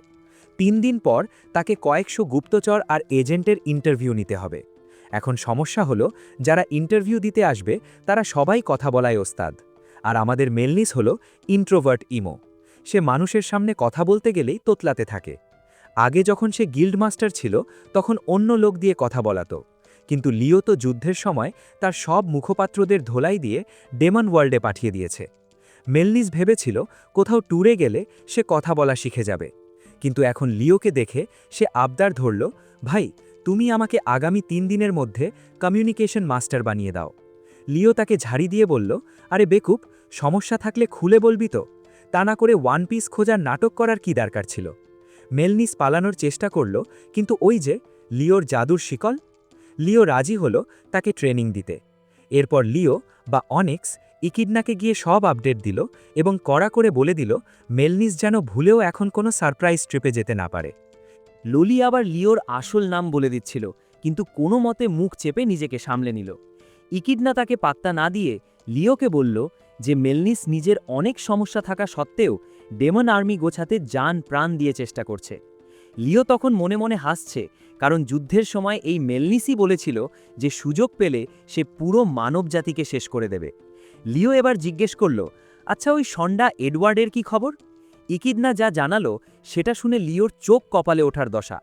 3 দিন পর তাকে কয়েকশো গুপ্তচর আর এজেন্টের ইন্টারভিউ নিতে হবে। এখন সমস্যা হলো, যারা ইন্টারভিউ দিতে আসবে তারা সবাই কথা বলায় ওস্তাদ, আর আমাদের মেলনিস হলো ইন্ট্রোভার্ট ইমো। সে মানুষের সামনে কথা বলতে গেলেই তোতলাতে থাকে। আগে যখন সে গিল্ড মাস্টার ছিল তখন অন্য লোক দিয়ে কথা বলাতো, কিন্তু লিও তো যুদ্ধের সময় তার সব মুখপাত্রদের ধোলাই দিয়ে ডেমন ওয়ার্ল্ডে পাঠিয়ে দিয়েছে। মেলনিস ভেবেছিল কোথাও ট্যুরে গেলে সে কথা বলা শিখে যাবে, কিন্তু এখন লিওকে দেখে সে আবদার ধরল, ভাই তুমি আমাকে আগামী 3 দিনের মধ্যে কমিউনিকেশন মাস্টার বানিয়ে দাও। লিও তাকে ঝাড়ি দিয়ে বলল, আরে বেকুব, সমস্যা থাকলে খুলে বলবি তো, তা না করে ওয়ান পিস খোঁজার নাটক করার কি দরকার ছিল। মেলনিস পালানোর চেষ্টা করল, কিন্তু ওই যে লিওর জাদুর শিকল। লিও রাজি হলো তাকে ট্রেনিং দিতে। এরপর লিও বা অনেক্স ইকিডনাকে গিয়ে সব আপডেট দিল এবং কড়া করে বলে দিল মেলনিস যেন ভুলেও এখন কোনো সারপ্রাইজ ট্রিপে যেতে না পারে। ললি আবার লিওর আসল নাম বলে দিচ্ছিল, কিন্তু কোনো মতে মুখ চেপে নিজেকে সামলে নিল। ইকিডনা তাকে পাত্তা না দিয়ে লিওকে বলল যে মেলনিস নিজের অনেক সমস্যা থাকা সত্ত্বেও ডেমন আর্মি গোছাতে জান প্রাণ দিয়ে চেষ্টা করছে। লিও তখন মনে মনে হাসছে, কারণ যুদ্ধের সময় এই মেলনিসই বলেছিল যে সুযোগ পেলে সে পুরো মানব জাতিকে শেষ করে দেবে। লিও এবার জিজ্ঞেস করল, আচ্ছা ওই ষণ্ডা এডওয়ার্ডের কি খবর? ইকিডনা যা জানালো সেটা শুনে লিওর চোখ কপালে ওঠার দশা।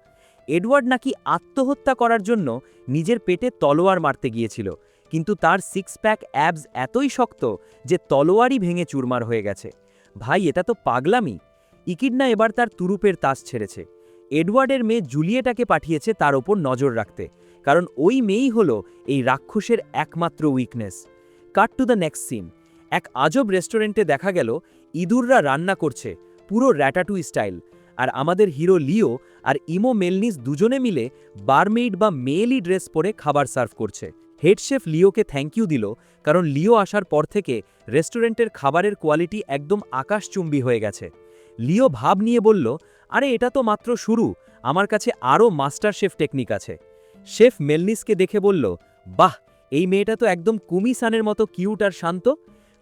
এডওয়ার্ড নাকি আত্মহত্যা করার জন্য নিজের পেটে তলোয়ার মারতে গিয়েছিল, কিন্তু তার 6 প্যাক অ্যাবস এতই শক্ত যে তলোয়ারই ভেঙে চুরমার হয়ে গেছে। ভাই এটা তো পাগলামি। ইকিডনা এবার তার তুরুপের তাস ছেড়েছে। এডওয়ার্ডের মেয়ে জুলিয়েটাকে পাঠিয়েছে তার ওপর নজর রাখতে, কারণ ওই মেয়েই হলো এই রাক্ষসের একমাত্র weakness. Cut to the next scene. এক আজব রেস্টুরেন্টে দেখা গেল ইঁদুররা রান্না করছে, পুরো র্যাটাটুই স্টাইল, আর আমাদের হিরো লিও আর ইমো মেলনিস দুজনে মিলে বারমেইড বা মেয়েলি ড্রেস পরে খাবার সার্ভ করছে। হেড শেফ লিওকে থ্যাংক ইউ দিল, কারণ লিও আসার পর থেকে রেস্টুরেন্টের খাবারের কোয়ালিটি একদম আকাশচুম্বী হয়ে গেছে। লিও ভাব নিয়ে বলল, আরে এটা তো মাত্র শুরু, আমার কাছে আরও মাস্টার শেফ টেকনিক আছে। শেফ মেলনিসকে দেখে বলল, বাহ, এই মেয়েটা তো একদম কুমিসানের মতো কিউট আর শান্ত।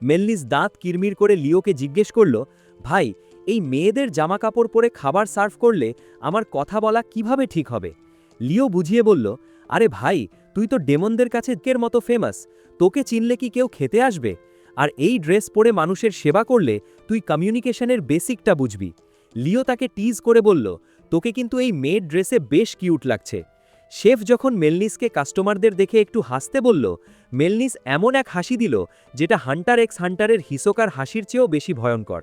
মেলনিস দাঁত কিরমির করে লিওকে জিজ্ঞেস করল, ভাই, এই মেয়েদের জামাকাপড় পরে খাবার সার্ভ করলে আমার কথা বলা কিভাবে ঠিক হবে? লিও বুঝিয়ে বলল, আরে ভাই, তুই তো ডেমনদের কাছে কের মতো ফেমাস, তোকে চিনলে কি কেউ খেতে আসবে? আর এই ড্রেস পরে মানুষের সেবা করলে তুই কমিউনিকেশনের বেসিকটা বুঝবি। লিও তাকে টিজ করে বলল, তোকে কিন্তু এই মেড ড্রেসে বেশ কিউট লাগছে। শেফ যখন মেলনিসকে কাস্টমারদের দেখে একটু হাসতে বলল, মেলনিস এমন এক হাসি দিল যেটা হান্টার এক্স হান্টারের হিসোকার হাসির চেয়েও বেশি ভয়ঙ্কর।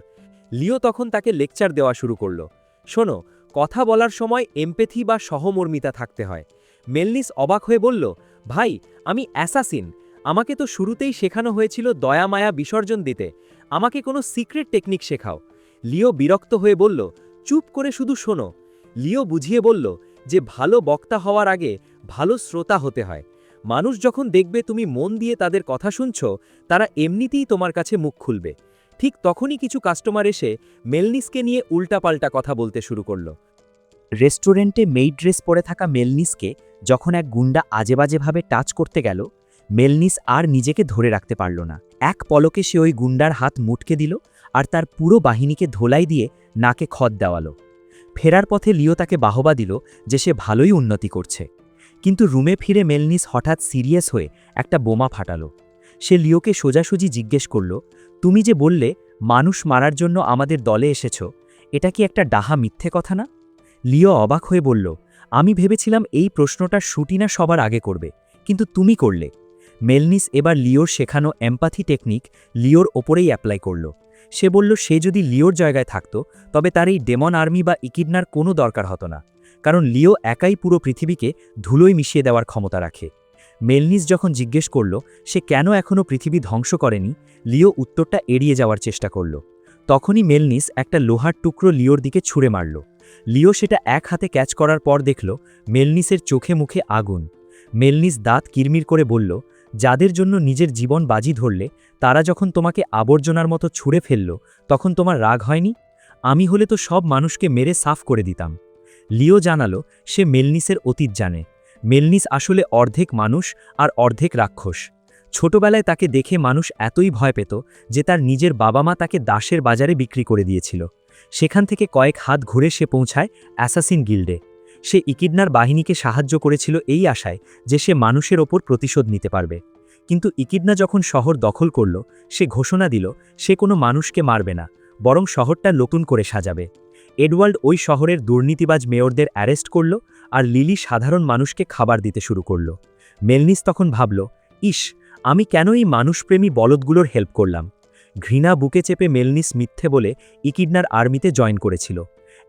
লিও তখন তাকে লেকচার দেওয়া শুরু করল, শোনো, কথা বলার সময় এমপ্যাথি বা সহমর্মিতা থাকতে হয়। মেলনিস অবাক হয়ে বলল, ভাই, আমি অ্যাসাসিন, আমাকে তো শুরুতেই শেখানো হয়েছিল দয়া মায়া বিসর্জন দিতে, আমাকে কোনো সিক্রেট টেকনিক শেখাও। লিও বিরক্ত হয়ে বলল, চুপ করে শুধু শোনো। লিও বুঝিয়ে বলল যে ভালো বক্তা হওয়ার আগে ভালো শ্রোতা হতে হয়। মানুষ যখন দেখবে তুমি মন দিয়ে তাদের কথা শুনছ, তারা এমনিতেই তোমার কাছে মুখ খুলবে। ঠিক তখনই কিছু কাস্টমার এসে মেলনিসকে নিয়ে উল্টাপাল্টা কথা বলতে শুরু করল। রেস্টুরেন্টে মেইড ড্রেস পরে থাকা মেলনিসকে যখন এক গুন্ডা আজেবাজেভাবে টাচ করতে গেল, মেলনিস আর নিজেকে ধরে রাখতে পারল না। এক পলকে সে ওই গুন্ডার হাত মুটকে দিল আর তার পুরো বাহিনীকে ধোলাই দিয়ে নাকে খত দেওয়ালো। ফেরার পথে লিও তাকে বাহবা দিল যে সে ভালোই উন্নতি করছে। কিন্তু রুমে ফিরে মেলনিস হঠাৎ সিরিয়াস হয়ে একটা বোমা ফাটালো। সে লিওকে সোজাসুজি জিজ্ঞেস করল, তুমি যে বললে মানুষ মারার জন্য আমাদের দলে এসেছ, এটা কি একটা ডাহা মিথ্যে কথা না? লিও অবাক হয়ে বলল, আমি ভেবেছিলাম এই প্রশ্নটা শুটিনা সবার আগে করবে, কিন্তু তুমি করলে। মেলনিস এবার লিওর শেখানো এমপ্যাথি টেকনিক লিওর ওপরেই অ্যাপ্লাই করল। সে বলল সে যদি লিওর জায়গায় থাকত তবে তার এই ডেমন আর্মি বা ইকিডনার কোনো দরকার হতো না, কারণ লিও একাই পুরো পৃথিবীকে ধুলোয় মিশিয়ে দেওয়ার ক্ষমতা রাখে। মেলনিস যখন জিজ্ঞেস করল সে কেন এখনও পৃথিবী ধ্বংস করেনি, লিও উত্তরটা এড়িয়ে যাওয়ার চেষ্টা করল। তখনই মেলনিস একটা লোহার টুকরো লিওর দিকে ছুঁড়ে মারল। লিও সেটা এক হাতে ক্যাচ করার পর দেখল মেলনিসের চোখে মুখে আগুন। মেলনিস দাঁত কিরমির করে বলল, যাদের জন্য নিজের জীবন বাজি ধরলে তারা যখন তোমাকে আবর্জনার মতো ছুঁড়ে ফেলল, তখন তোমার রাগ হয়নি? আমি হলে তো সব মানুষকে মেরে সাফ করে দিতাম। লিও জানালো সে মেলনিসের অতীত জানে। মেলনিস আসলে অর্ধেক মানুষ আর অর্ধেক রাক্ষস। ছোটবেলায় তাকে দেখে মানুষ এতই ভয় পেত যে তার নিজের বাবা মা তাকে দাসের বাজারে বিক্রি করে দিয়েছিল। সেখান থেকে কয়েক হাত ঘুরে সে পৌঁছায় অ্যাসাসিন গিল্ডে। সে ইকিডনার বাহিনীকে সাহায্য করেছিল এই আশায় যে সে মানুষের ওপর প্রতিশোধ নিতে পারবে। কিন্তু ইকিডনা যখন শহর দখল করল, সে ঘোষণা দিল সে কোনো মানুষকে মারবে না, বরং শহরটা নতুন করে সাজাবে। এডওয়ার্ড ওই শহরের দুর্নীতিবাজ মেয়রদের অ্যারেস্ট করল আর লিলি সাধারণ মানুষকে খাবার দিতে শুরু করল। মেলনিস তখন ভাবল, ইস, আমি কেন এই মানুষপ্রেমী বলদগুলোর হেল্প করলাম। ঘৃণা বুকে চেপে মেলনিস মিথ্যে বলে ইকিডনার আর্মিতে জয়েন করেছিল।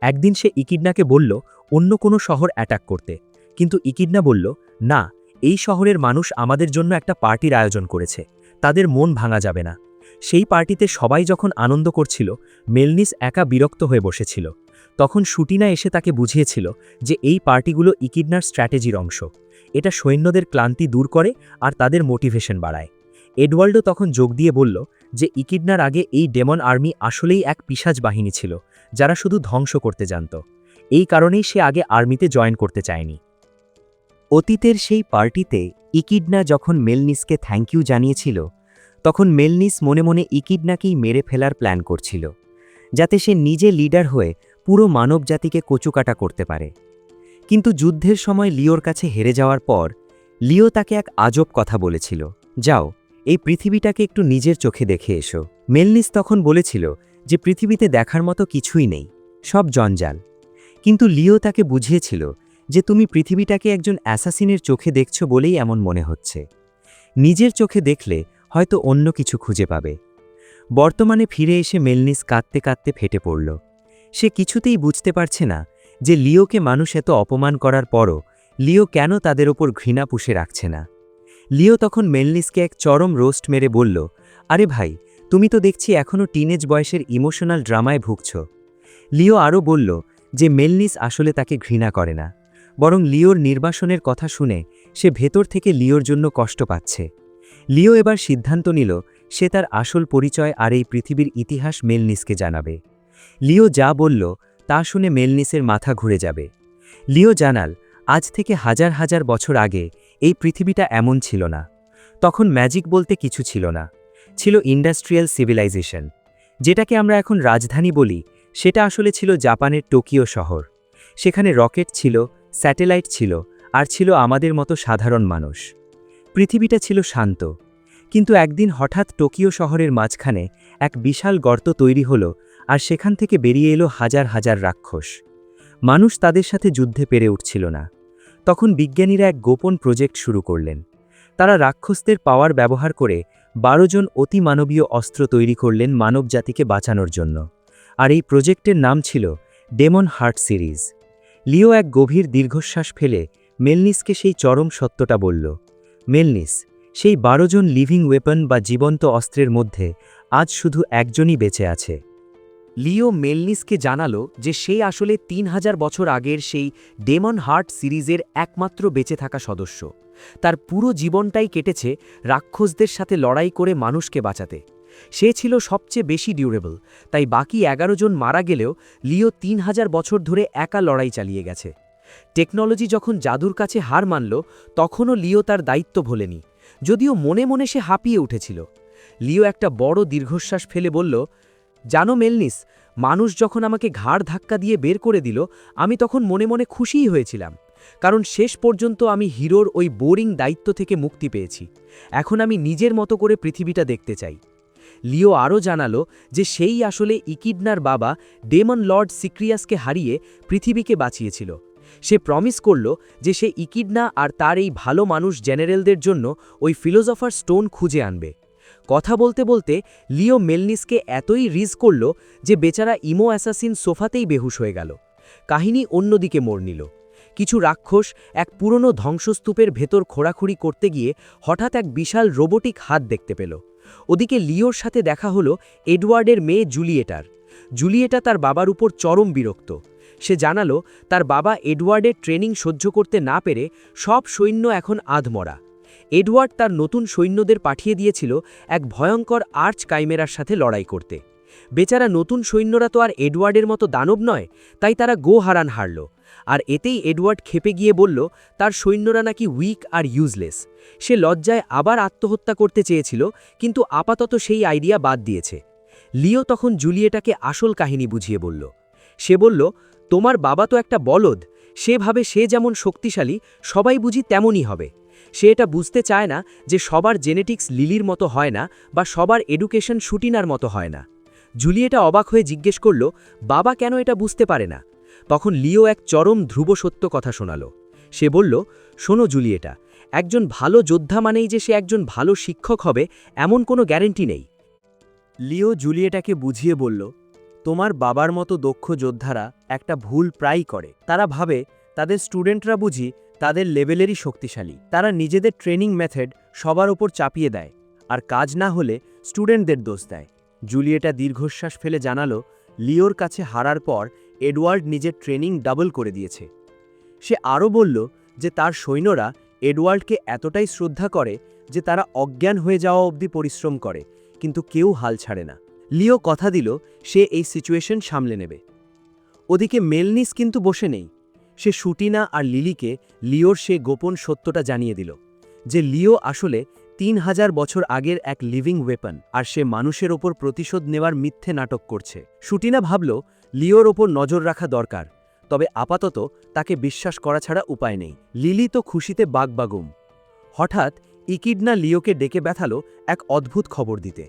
একদিন সে ইকিডনাকে বলল অন্য কোনো শহর অ্যাটাক করতে, কিন্তু ইকিডনা বলল, না, এই শহরের মানুষ আমাদের জন্য একটা পার্টির আয়োজন করেছে, তাদের মন ভাঙা যাবে না। সেই পার্টিতে সবাই যখন আনন্দ করছিল, মেলনিস একা বিরক্ত হয়ে বসেছিল। তখন শুটিনা এসে তাকে বুঝিয়েছিল যে এই পার্টিগুলো ইকিডনার স্ট্র্যাটেজির অংশ। এটা সৈন্যদের ক্লান্তি দূর করে আর তাদের মোটিভেশন বাড়ায়। এডওয়ার্ডও তখন যোগ দিয়ে বলল যে ইকিডনার আগে এই ডেমন আর্মি আসলেই এক পিশাচ বাহিনী ছিল, যারা শুধু ধ্বংস করতে জানত। এই কারণেই সে আগে আর্মিতে জয়েন করতে চায়নি। অতীতের সেই পার্টিতে ইকিডনা যখন মেলনিসকে থ্যাংক ইউ জানিয়েছিল, তখন মেলনিস মনে মনে ইকিডনাকেই মেরে ফেলার প্ল্যান করছিল, যাতে সে নিজে লিডার হয়ে পুরো মানবজাতিকে কচুকাটা করতে পারে। কিন্তু যুদ্ধের সময় লিওর কাছে হেরে যাওয়ার পর লিও তাকে এক আজব কথা বলেছিল, যাও, এই পৃথিবীটাকে একটু নিজের চোখে দেখে এসো। মেলনিস তখন বলেছিল যে পৃথিবীতে দেখার মতো কিছুই নেই, সব জঞ্জাল। কিন্তু লিও তাকে বুঝিয়েছিল যে তুমি পৃথিবীটাকে একজন অ্যাসাসিনের চোখে দেখছ বলেই এমন মনে হচ্ছে। নিজের চোখে দেখলে হয়তো অন্য কিছু খুঁজে পাবে। বর্তমানে ফিরে এসে মেলনিস কাঁদতে কাঁদতে ফেটে পড়ল। সে কিছুতেই বুঝতে পারছে না যে লিওকে মানুষ এত অপমান করার পরও লিও কেন তাদের ওপর ঘৃণা পুষে রাখছে না। লিও তখন মেলনিসকে এক চরম রোস্ট মেরে বলল, আরে ভাই, তুমি তো দেখছি এখনও টিনেজ বয়সের ইমোশনাল ড্রামায় ভুগছ। লিও আরও বলল যে মেলনিস আসলে তাকে ঘৃণা করে না, বরং লিওর নির্বাসনের কথা শুনে সে ভেতর থেকে লিওর জন্য কষ্ট পাচ্ছে। লিও এবার সিদ্ধান্ত নিল সে তার আসল পরিচয় আর এই পৃথিবীর ইতিহাস মেলনিসকে জানাবে। লিও যা বলল তা শুনে মেলনিসের মাথা ঘুরে যাবে। লিও জানাল আজ থেকে হাজার হাজার বছর আগে এই পৃথিবীটা এমন ছিল না। তখন ম্যাজিক বলতে কিছু ছিল না, ছিল ইন্ডাস্ট্রিয়াল সিভিলাইজেশন। যেটাকে আমরা এখন রাজধানী বলি সেটা আসলে ছিল জাপানের টোকিও শহর। সেখানে রকেট ছিল, স্যাটেলাইট ছিল, আর ছিল আমাদের মতো সাধারণ মানুষ। পৃথিবীটা ছিল শান্ত, কিন্তু একদিন হঠাৎ টোকিও শহরের মাঝখানে এক বিশাল গর্ত তৈরি হলো, আর সেখান থেকে বেরিয়ে এলো হাজার হাজার রাক্ষস। মানুষ তাদের সাথে যুদ্ধে পেরে উঠছিল না। তখন বিজ্ঞানীরা এক গোপন প্রজেক্ট শুরু করলেন। তারা রাক্ষসদের পাওয়ার ব্যবহার করে 12 জন অতিমানবীয় অস্ত্র তৈরি করলেন মানবজাতিকে বাঁচানোর জন্য। আর এই প্রজেক্টের নাম ছিল ডেমন হার্ট সিরিজ। লিও এক গভীর দীর্ঘশ্বাস ফেলে মেলনিসকে সেই চরম সত্যটা বলল। মেলনিস, সেই 12 জন লিভিং ওয়েপন বা জীবন্ত অস্ত্রের মধ্যে আজ শুধু একজনই বেঁচে আছে। লিও মেলনিসকে জানালো যে সে আসলে 3000 বছর আগের সেই ডেমন হার্ট সিরিজের একমাত্র বেঁচে থাকা সদস্য। তার পুরো জীবনটাই কেটেছে রাক্ষসদের সাথে লড়াই করে মানুষকে বাঁচাতে। সে ছিল সবচেয়ে বেশি ডিউরেবল, তাই বাকি 11 জন মারা গেলেও লিও 3000 বছর ধরে একা লড়াই চালিয়ে গেছে। টেকনোলজি যখন জাদুর কাছে হার মানল, তখনও লিও তার দায়িত্ব ভোলেনি, যদিও মনে মনে সে হাঁপিয়ে উঠেছিল। লিও একটা বড় দীর্ঘশ্বাস ফেলে বলল, জানো মেলনিস, মানুষ যখন আমাকে ঘাড় ধাক্কা দিয়ে বের করে দিল, আমি তখন মনে মনে খুশিই হয়েছিলাম, কারণ শেষ পর্যন্ত আমি হিরোর ওই বোরিং দায়িত্ব থেকে মুক্তি পেয়েছি। এখন আমি নিজের মতো করে পৃথিবীটা দেখতে চাই। লিও আরও জানালো যে সেই আসলে ইকিডনার বাবা ডেমন লর্ড সিক্রিয়াসকে হারিয়ে পৃথিবীকে বাঁচিয়েছিল। সে প্রমিস করল যে সে ইকিডনা আর তার এই ভালো মানুষ জেনারেলদের জন্য ওই ফিলোসফার স্টোন খুঁজে আনবে। কথা বলতে বলতে লিও মেলনিসকে এতই রিজ করল যে বেচারা ইমো অ্যাসাসিন সোফাতেই বেহুশ হয়ে গেল। কাহিনী অন্যদিকে মোড় নিল। কিছু রাক্ষস এক পুরনো ধ্বংসস্তূপের ভেতর খোঁড়াখুড়ি করতে গিয়ে হঠাৎ এক বিশাল রোবোটিক হাত দেখতে পেল। ওদিকে লিওর সাথে দেখা হলো এডওয়ার্ডের মেয়ে জুলিয়েটার। জুলিয়েটা তার বাবার উপর চরম বিরক্ত। সে জানালো তার বাবা এডওয়ার্ডের ট্রেনিং সহ্য করতে না পেরে সব সৈন্য এখন আধমরা। এডওয়ার্ড তার নতুন সৈন্যদের পাঠিয়ে দিয়েছিল এক ভয়ঙ্কর আর্চ কাইমেরার সাথে লড়াই করতে। বেচারা নতুন সৈন্যরা তো আর এডওয়ার্ডের মতো দানব নয়, তাই তারা হারান হারল। আর এতেই এডওয়ার্ড ক্ষেপে গিয়ে বলল তার সৈন্যরা নাকি উইক আর ইউজলেস। সে লজ্জায় আবার আত্মহত্যা করতে চেয়েছিল, কিন্তু আপাতত সেই আইডিয়া বাদ দিয়েছে। লিও তখন জুলিয়েটাকে আসল কাহিনী বুঝিয়ে বলল। সে বলল, তোমার বাবা তো একটা বলদ, সে ভাবে সে যেমন শক্তিশালী সবাই বুঝি তেমনই হবে। সে এটা বুঝতে চায় না যে সবার জেনেটিক্স লিলির মতো হয় না, বা সবার এডুকেশন শুটিনার মতো হয় না। জুলিয়েটা অবাক হয়ে জিজ্ঞেস করল, বাবা কেন এটা বুঝতে পারে না? তখন লিও এক চরম ধ্রুব সত্য কথা শোনাল। সে বলল, শোনো জুলিয়েটা, একজন ভালো যোদ্ধা মানেই যে সে একজন ভালো শিক্ষক হবে এমন কোনো গ্যারেন্টি নেই। লিও জুলিয়েটাকে বুঝিয়ে বলল, তোমার বাবার মতো দক্ষ যোদ্ধারা একটা ভুল প্রায়ই করে। তারা ভাবে তাদের স্টুডেন্টরা বুঝি তাদের লেভেলেরই শক্তিশালী। তারা নিজেদের ট্রেনিং মেথড সবার ওপর চাপিয়ে দেয়, আর কাজ না হলে স্টুডেন্টদের দোষ দেয়। জুলিয়েটা দীর্ঘশ্বাস ফেলে জানালো, লিওর কাছে হারার পর এডওয়ার্ড নিজের ট্রেনিং ডাবল করে দিয়েছে। সে আরও বলল যে তার সৈন্যরা এডওয়ার্ডকে এতটাই শ্রদ্ধা করে যে তারা অজ্ঞান হয়ে যাওয়া অবধি পরিশ্রম করে, কিন্তু কেউ হাল ছাড়ে না। লিও কথা দিল সে এই সিচুয়েশন সামলে নেবে। ওদিকে মেলনিস কিন্তু বসে নেই। সে শুটিনা আর লিলিকে লিওর সে গোপন সত্যটা জানিয়ে দিল যে লিও আসলে 3000 বছর আগের এক লিভিং ওয়েপন, আর সে মানুষের ওপর প্রতিশোধ নেওয়ার মিথ্যে নাটক করছে। শুটিনা ভাবল লিওর ওপর নজর রাখা দরকার, তবে আপাতত তাকে বিশ্বাস করা ছাড়া উপায় নেই। লিলি তো খুশিতে বাগবাগুম। হঠাৎ ইকিডনা লিওকে ডেকে ব্যথালো এক অদ্ভুত খবর দিতে।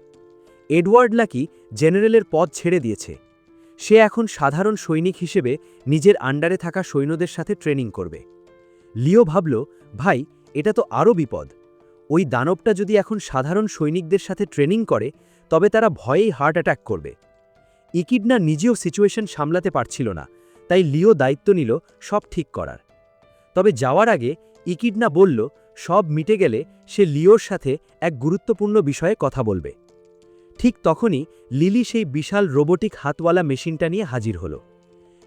এডওয়ার্ড নাকি জেনারেলের পদ ছেড়ে দিয়েছে। সে এখন সাধারণ সৈনিক হিসেবে নিজের আন্ডারে থাকা সৈন্যদের সাথে ট্রেনিং করবে। লিও ভাবল, ভাই, এটা তো আরও বিপদ। ওই দানবটা যদি এখন সাধারণ সৈনিকদের সাথে ট্রেনিং করে, তবে তারা ভয়েই হার্ট অ্যাটাক করবে। ইকিডনা নিজেও সিচুয়েশন সামলাতে পারছিল না, তাই লিও দায়িত্ব নিল সব ঠিক করার। তবে যাওয়ার আগে ইকিডনা বলল সব মিটে গেলে সে লিওর সাথে এক গুরুত্বপূর্ণ বিষয়ে কথা বলবে। ঠিক তখনই লিলি সেই বিশাল রোবোটিক হাতওয়ালা মেশিনটা নিয়ে হাজির হলো।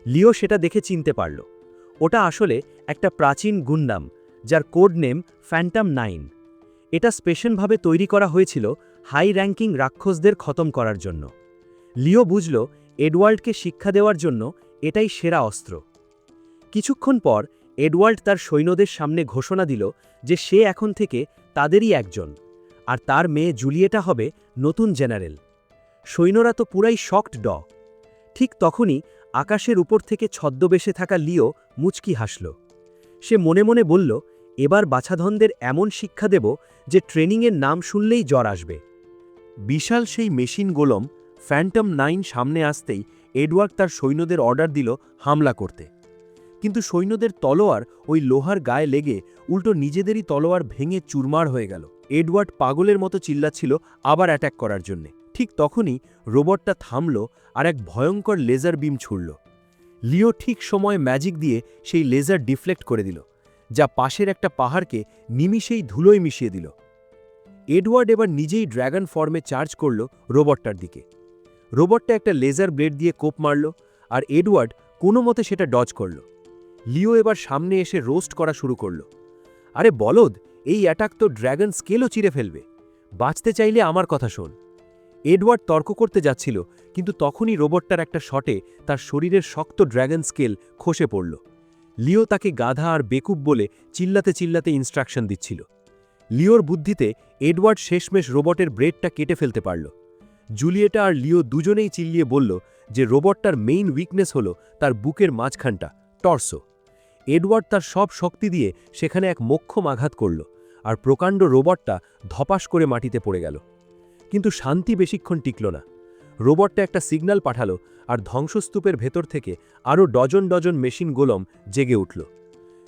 লিও সেটা দেখে চিনতে পারল। ওটা আসলে একটা প্রাচীন গুন্ডাম, যার কোড নেম ফ্যান্টাম 9। এটা স্পেশালভাবে তৈরি করা হয়েছিল হাই র্যাঙ্কিং রাক্ষসদের খতম করার জন্য। লিও বুঝল এডওয়ার্ডকে শিক্ষা দেওয়ার জন্য এটাই সেরা অস্ত্র। কিছুক্ষণ পর এডওয়ার্ড তার সৈন্যদের সামনে ঘোষণা দিল যে সে এখন থেকে তাদেরই একজন, আর তার মেয়ে জুলিয়েটা হবে নতুন জেনারেল। সৈন্যরা তো পুরাই শকড। ঠিক তখনই আকাশের উপর থেকে ছদ্মবেশে থাকা লিও মুচকি হাসল। সে মনে মনে বলল, এবার বাছাধনদের এমন শিক্ষা দেব যে ট্রেনিংয়ের নাম শুনলেই জ্বর আসবে। বিশাল সেই মেশিন গোলম ফ্যান্টম 9 সামনে আসতেই এডওয়ার্ড তার সৈন্যদের অর্ডার দিল হামলা করতে। কিন্তু সৈন্যদের তলোয়ার ওই লোহার গায়ে লেগে উল্টো নিজেদেরই তলোয়ার ভেঙে চুরমার হয়ে গেল। এডওয়ার্ড পাগলের মতো চিল্লাচ্ছিল আবার অ্যাটাক করার জন্যে। ঠিক তখনই রোবটটা থামল আর এক ভয়ঙ্কর লেজার বিম ছুড়ল। লিও ঠিক সময়ে ম্যাজিক দিয়ে সেই লেজার ডিফ্লেক্ট করে দিল, যা পাশের একটা পাহাড়কে নিমিষেই ধুলোয় মিশিয়ে দিল। এডওয়ার্ড এবার নিজেই ড্র্যাগন ফর্মে চার্জ করল রোবটটার দিকে। রোবটটা একটা লেজার ব্লেড দিয়ে কোপ মারল, আর এডওয়ার্ড কোনো মতে সেটা ডজ করল। লিও এবার সামনে এসে রোস্ট করা শুরু করল। আরে বলদ, এই অ্যাটাক তো ড্র্যাগন স্কেলও চিরে ফেলবে। বাঁচতে চাইলে আমার কথা শোন। এডওয়ার্ড তর্ক করতে যাচ্ছিল, কিন্তু তখনই রোবটটার একটা শটে তার শরীরের শক্ত ড্র্যাগন স্কেল খসে পড়ল। লিও তাকে গাধা আর বেকুব বলে চিল্লাতে চিল্লাতে ইনস্ট্রাকশন দিচ্ছিল। লিওর বুদ্ধিতে এডওয়ার্ড শেষমেশ রোবটের ব্রেডটা কেটে ফেলতে পারল। জুলিয়েটা আর লিও দুজনেই চিল্লিয়ে বলল যে রোবটটার মেইন উইকনেস হল তার বুকের মাঝখানটা, টর্সো। এডওয়ার্ড তার সব শক্তি দিয়ে সেখানে এক মোক্ষম আঘাত করল, আর প্রকাণ্ড রোবটটা ধপাস করে মাটিতে পড়ে গেল। কিন্তু শান্তি বেশিক্ষণ টিকল না। রোবটটা একটা সিগন্যাল পাঠালো, আর ধ্বংসস্তূপের ভেতর থেকে আরও ডজন ডজন মেশিন গোলম জেগে উঠল।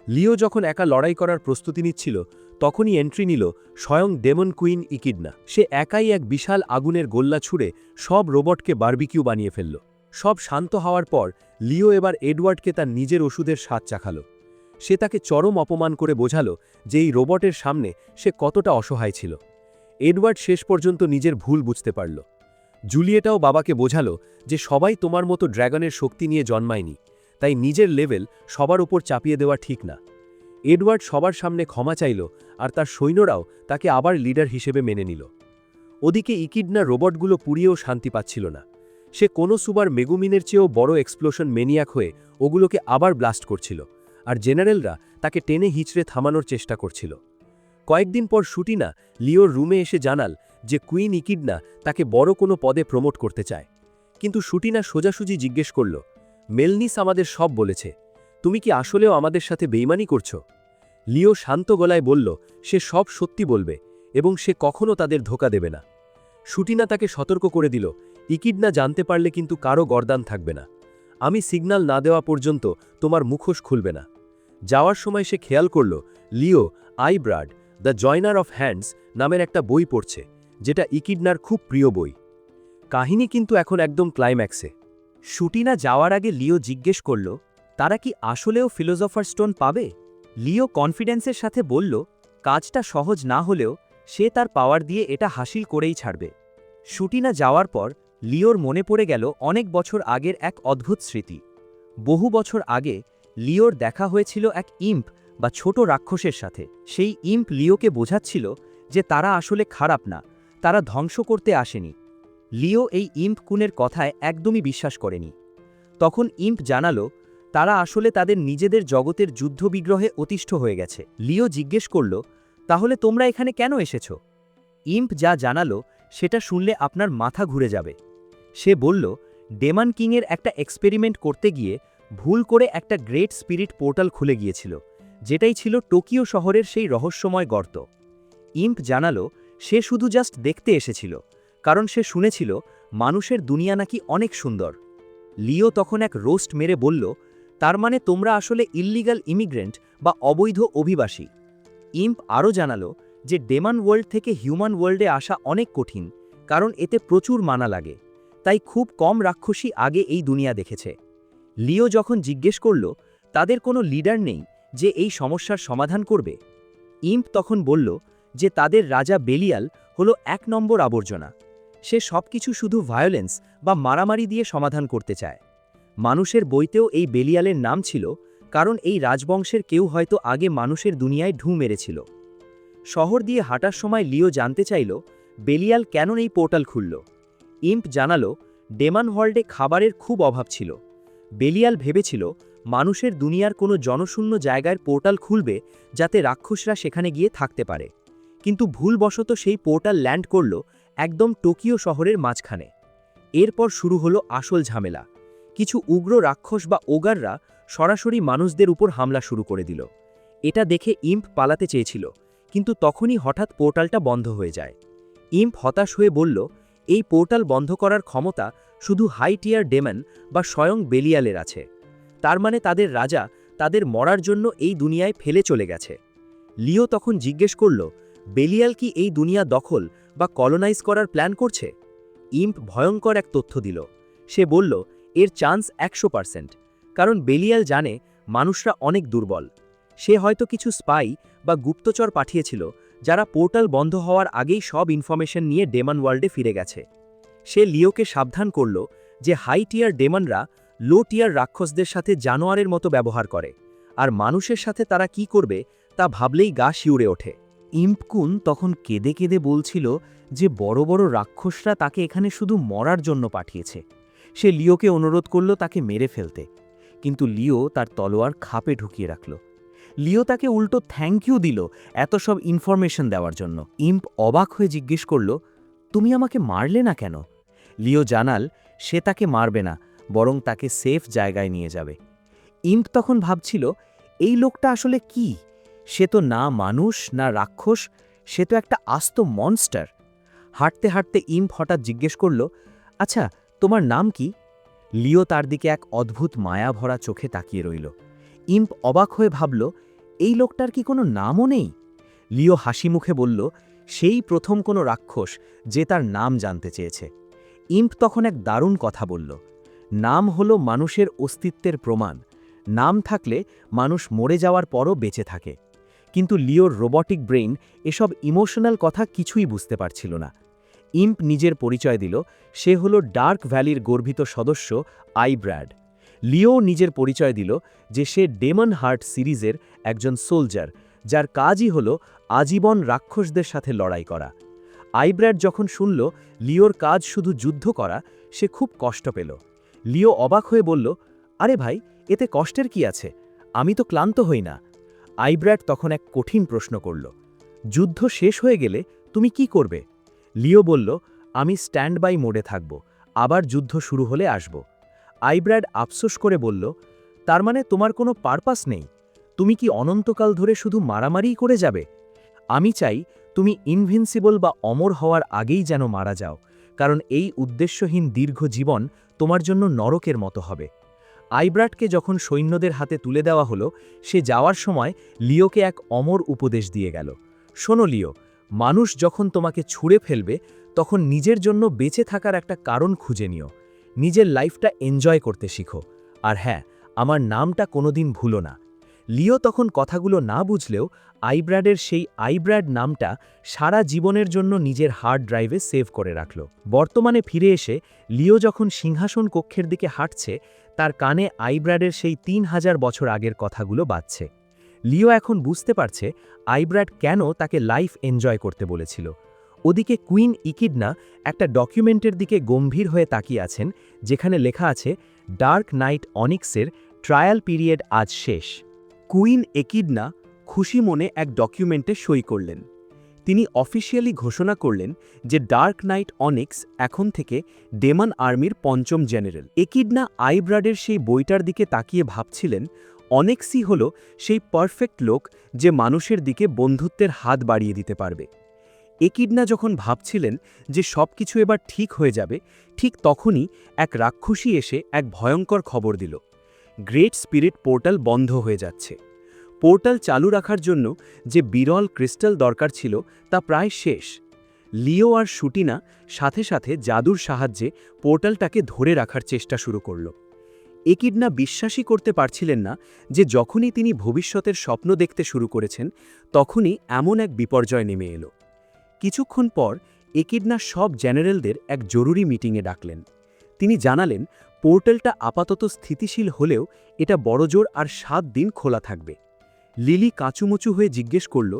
লিও যখন একা লড়াই করার প্রস্তুতি নিচ্ছিল, তখনই এন্ট্রি নিল স্বয়ং ডেমন কুইন ইকিডনা। সে একাই এক বিশাল আগুনের গোল্লা ছুঁড়ে সব রোবটকে বারবিকিউ বানিয়ে ফেলল। সব শান্ত হওয়ার পর লিও এবার এডওয়ার্ডকে তার নিজের ওষুধের স্বাদ চাখাল। সে তাকে চরম অপমান করে বোঝালো যে এই রোবটের সামনে সে কতটা অসহায় ছিল। এডওয়ার্ড শেষ পর্যন্ত নিজের ভুল বুঝতে পারল। জুলিয়েটাও বাবাকে বোঝালো যে সবাই তোমার মতো ড্র্যাগনের শক্তি নিয়ে জন্মায়নি, তাই নিজের লেভেল সবার উপর চাপিয়ে দেওয়া ঠিক না। এডওয়ার্ড সবার সামনে ক্ষমা চাইল, আর তার সৈন্যরাও তাকে আবার লিডার হিসেবে মেনে নিল। ওদিকে ইকিডনা রোবটগুলো পুড়িয়েও শান্তি পাচ্ছিল না। সে কোনো সুবার মেগুমিনের চেয়েও বড় এক্সপ্লোশন মেনিয়াক হয়ে ওগুলোকে আবার ব্লাস্ট করছিল, আর জেনারেলরা তাকে টেনে হিচড়ে থামানোর চেষ্টা করছিল। কয়েকদিন পর শুটিনা লিওর রুমে এসে জানাল যে কুইন ইকিডনা তাকে বড় কোনো পদে প্রমোট করতে চায়। কিন্তু শুটিনা সোজাসুজি জিজ্ঞেস করল, মেলনিস আমাদের সব বলেছে, তুমি কি আসলেও আমাদের সাথে বেইমানি করছো? লিও শান্ত গলায় বলল সে সব সত্যি বলবে এবং সে কখনো তাদের ধোঁকা দেবে না। শুটিনা তাকে সতর্ক করে দিল, ইকিডনা জানতে পারলে কিন্তু কারো গর্দান থাকবে না। আমি সিগন্যাল না দেওয়া পর্যন্ত তোমার মুখোশ খুলবে না। যাওয়ার সময় সে খেয়াল করল লিও আইব্রাড দ্য জয়নার অফ হ্যান্ডস নামের একটা বই পড়ছে, যেটা ইকিডনার খুব প্রিয় বই। কাহিনী কিন্তু এখন একদম ক্লাইম্যাক্সে। শুটিনা যাওয়ার আগে লিও জিজ্ঞেস করল, তারা কি আসলেও ফিলোজফার স্টোন পাবে? লিও কনফিডেন্সের সাথে বলল, কাজটা সহজ না হলেও সে তার পাওয়ার দিয়ে এটা হাসিল করেই ছাড়বে। শুটিনা যাওয়ার পর লিওর মনে পড়ে গেল অনেক বছর আগের এক অদ্ভুত স্মৃতি। বহু বছর আগে লিওর দেখা হয়েছিল এক ইম্প বা ছোট রাক্ষসের সাথে। সেই ইম্প লিওকে বোঝাচ্ছিল যে তারা আসলে খারাপ না, তারা ধ্বংস করতে আসেনি। লিও এই ইম্প কুনের কথায় একদমই বিশ্বাস করেনি। তখন ইম্প জানালো তারা আসলে তাদের নিজেদের জগতের যুদ্ধবিগ্রহে অতিষ্ঠ হয়ে গেছে। লিও জিজ্ঞেস করল, তাহলে তোমরা এখানে কেন এসেছ? ইম্প যা জানালো সেটা শুনলে আপনার মাথা ঘুরে যাবে। সে বলল, ডেমন কিংয়ের একটা এক্সপেরিমেন্ট করতে গিয়ে ভুল করে একটা গ্রেট স্পিরিট পোর্টাল খুলে গিয়েছিল, যেটাই ছিল টোকিও শহরের সেই রহস্যময় গর্ত। ইম্প জানালো সে শুধু জাস্ট দেখতে এসেছিল, কারণ সে শুনেছিল মানুষের দুনিয়া নাকি অনেক সুন্দর। লিও তখন এক রোস্ট মেরে বলল, তার মানে তোমরা আসলে ইল্লিগাল ইমিগ্রেন্ট বা অবৈধ অভিবাসী। ইম্প আরও জানালো যে ডেমন ওয়ার্ল্ড থেকে হিউম্যান ওয়ার্ল্ডে আসা অনেক কঠিন, কারণ এতে প্রচুর মানা লাগে, তাই খুব কম রাক্ষসী আগে এই দুনিয়া দেখেছে। লিও যখন জিজ্ঞেস করল তাদের কোনো লিডার নেই যে এই সমস্যার সমাধান করবে, ইম্প তখন বলল যে তাদের রাজা বেলিয়াল হলো 1 নম্বর আবর্জনা। সে সবকিছু শুধু ভায়োলেন্স বা মারামারি দিয়ে সমাধান করতে চায়। মানুষের বইতেও এই বেলিয়ালের নাম ছিল, কারণ এই রাজবংশের কেউ হয়তো আগে মানুষের দুনিয়ায় ঢু মেরেছিল। শহর দিয়ে হাঁটার সময় লিও জানতে চাইল বেলিয়াল কেন এই পোর্টাল খুলল। ইম্প জানালো ডেমন ওয়ার্ল্ডে খাবারের খুব অভাব ছিল। বেলিয়াল ভেবেছিল মানুষের দুনিয়ার কোনো জনশূন্য জায়গায় পোর্টাল খুলবে যাতে রাক্ষসরা সেখানে গিয়ে থাকতে পারে, কিন্তু ভুলবশত সেই পোর্টাল ল্যান্ড করল একদম টোকিও শহরের মাঝখানে। এরপর শুরু হলো আসল ঝামেলা। কিছু উগ্র রাক্ষস বা ওগাররা সরাসরি মানুষদের উপর হামলা শুরু করে দিল। এটা দেখে ইম্প পালাতে চেয়েছিল, কিন্তু তখনই হঠাৎ পোর্টালটা বন্ধ হয়ে যায়। ইম্প হতাশ হয়ে বলল এই পোর্টাল বন্ধ করার ক্ষমতা শুধু হাই টিয়ার ডেমন বা স্বয়ং বেলিয়ালের আছে। তার মানে তাদের রাজা তাদের মরার জন্য এই দুনিয়ায় ফেলে চলে গেছে। লিও তখন জিজ্ঞেস করল বেলিয়াল কি এই দুনিয়া দখল বা কলোনাইজ করার প্ল্যান করছে। ইম্প ভয়ঙ্কর এক তথ্য দিল। সে বলল এর চান্স 100%, কারণ বেলিয়াল জানে মানুষরা অনেক দুর্বল। সে হয়তো কিছু স্পাই বা গুপ্তচর পাঠিয়েছিল যারা পোর্টাল বন্ধ হওয়ার আগেই সব ইনফরমেশন নিয়ে ডেমন ওয়ার্ল্ডে ফিরে গেছে। সে লিওকে সাবধান করল যে হাই টিয়ার ডেমনরা লো টিয়ার রাক্ষসদের সাথে জানোয়ারের মতো ব্যবহার করে, আর মানুষের সাথে তারা কি করবে তা ভাবলেই গা শিউরে ওঠে। ইম্পকুন তখন কেঁদে কেঁদে বলছিল যে বড় বড় রাক্ষসরা তাকে এখানে শুধু মরার জন্য পাঠিয়েছে। সে লিওকে অনুরোধ করল তাকে মেরে ফেলতে, কিন্তু লিও তার তলোয়ার খাপে ঢুকিয়ে রাখল। লিও তাকে উল্টো থ্যাংক ইউ দিল এত সব ইনফরমেশন দেওয়ার জন্য। ইম্প অবাক হয়ে জিজ্ঞেস করল তুমি আমাকে মারলে না কেন। লিও জানাল সে তাকে মারবে না, বরং তাকে সেফ জায়গায় নিয়ে যাবে। ইম্প তখন ভাবছিল এই লোকটা আসলে কি। সে তো না মানুষ না রাক্ষস, সে তো একটা আস্ত মনস্টার। হাঁটতে হাঁটতে ইম্প হঠাৎ জিজ্ঞেস করল আচ্ছা তোমার নাম কি। লিও তার দিকে এক অদ্ভুত মায়া ভরা চোখে তাকিয়ে রইল। ইম্প অবাক হয়ে ভাবল এই লোকটার কি কোনো নামও নেই। লিও হাসি মুখে বলল সেই প্রথম কোনো রাক্ষস যে তার নাম জানতে চেয়েছে। ইম্প তখন এক দারুণ কথা বলল নাম হলো মানুষের অস্তিত্বের প্রমাণ। নাম থাকলে মানুষ মরে যাওয়ার পরও বেঁচে থাকে। কিন্তু লিওর রোবটিক ব্রেইন এসব ইমোশনাল কথা কিছুই বুঝতে পারছিল না। ইম্প নিজের পরিচয় দিল সে হলো ডার্ক ভ্যালির গর্বিত সদস্য আইব্র্যাড। লিও নিজের পরিচয় দিল যে সে ডেমন হার্ট সিরিজের একজন সোলজার, যার কাজই হল আজীবন রাক্ষসদের সাথে লড়াই করা। আইব্র্যাড যখন শুনল লিওর কাজ শুধু যুদ্ধ করা, সে খুব কষ্ট পেল। লিও অবাক হয়ে বলল আরে ভাই, এতে কষ্টের কি আছে, আমি তো ক্লান্ত হই না। আইব্র্যাড তখন এক কঠিন প্রশ্ন করল যুদ্ধ শেষ হয়ে গেলে তুমি কি করবে। লিও বলল আমি স্ট্যান্ড বাই মোডে থাকব, আবার যুদ্ধ শুরু হলে আসব। আইব্র্যাড আফসোস করে বলল তার মানে তোমার কোনো পারপাস নেই, তুমি কি অনন্তকাল ধরে শুধু মারামারিই করে যাবে। আমি চাই তুমি ইনভিনসিবল বা অমর হওয়ার আগেই যেন মারা যাও, কারণ এই উদ্দেশ্যহীন দীর্ঘ জীবন তোমার জন্য নরকের মতো হবে। আইব্র্যাডকে যখন সৈন্যদের হাতে তুলে দেওয়া হলো, সে যাওয়ার সময় লিওকে এক অমর উপদেশ দিয়ে গেল শোনো লিও, মানুষ যখন তোমাকে ছুঁড়ে ফেলবে তখন নিজের জন্য বেঁচে থাকার একটা কারণ খুঁজে নিও, নিজের লাইফটা এনজয় করতে শিখো, আর হ্যাঁ, আমার নামটা কোনোদিন ভুলো না। লিও তখন কথাগুলো না বুঝলেও আইব্র্যাডের সেই আইব্র্যাড নামটা সারা জীবনের জন্য নিজের হার্ড ড্রাইভে সেভ করে রাখল। বর্তমানে ফিরে এসে লিও যখন সিংহাসন কক্ষের দিকে হাঁটছে, তার কানে আইব্র্যাডের সেই 3000 বছর আগের কথাগুলো বাজছে। লিও এখন বুঝতে পারছে আইব্র্যাড কেন তাকে লাইফ এনজয় করতে বলেছিল। ওদিকে কুইন ইকিডনা একটা ডকুমেন্টের দিকে গম্ভীর হয়ে তাকিয়ে আছেন, যেখানে লেখা আছে ডার্ক নাইট অনিক্সের ট্রায়াল পিরিয়ড আজ শেষ। কুইন একিডনা খুশি মনে এক ডকুমেন্টে সই করলেন। তিনি অফিসিয়ালি ঘোষণা করলেন যে ডার্ক নাইট অনিক্স এখন থেকে ডেমন আর্মির 5ম জেনারেল। একিডনা আইব্র্যাডের সেই বইটার দিকে তাকিয়ে ভাবছিলেন অনিক্সই হল সেই পারফেক্ট লোক যে মানুষের দিকে বন্ধুত্বের হাত বাড়িয়ে দিতে পারবে। একিডনা যখন ভাবছিলেন যে সবকিছু এবার ঠিক হয়ে যাবে, ঠিক তখনই এক রাক্ষসী এসে এক ভয়ঙ্কর খবর দিল গ্রেট স্পিরিট পোর্টাল বন্ধ হয়ে যাচ্ছে। পোর্টাল চালু রাখার জন্য যে বিরল ক্রিস্টাল দরকার ছিল তা প্রায় শেষ। লিও আর শুটিনা সাথে সাথে জাদুর সাহায্যে পোর্টালটাকে ধরে রাখার চেষ্টা শুরু করল। একিডনা বিশ্বাসই করতে পারছিলেন না যে যখনই তিনি ভবিষ্যতের স্বপ্ন দেখতে শুরু করেছেন, তখনই এমন এক বিপর্যয় নেমে এলো। কিছুক্ষণ পর একিডনা সব জেনারেলদের এক জরুরি মিটিংয়ে ডাকলেন। তিনি জানালেন পোর্টালটা আপাতত স্থিতিশীল হলেও এটা বড়জোর আর 7 দিন খোলা থাকবে। লিলি কাঁচুমুচু হয়ে জিজ্ঞেস করল,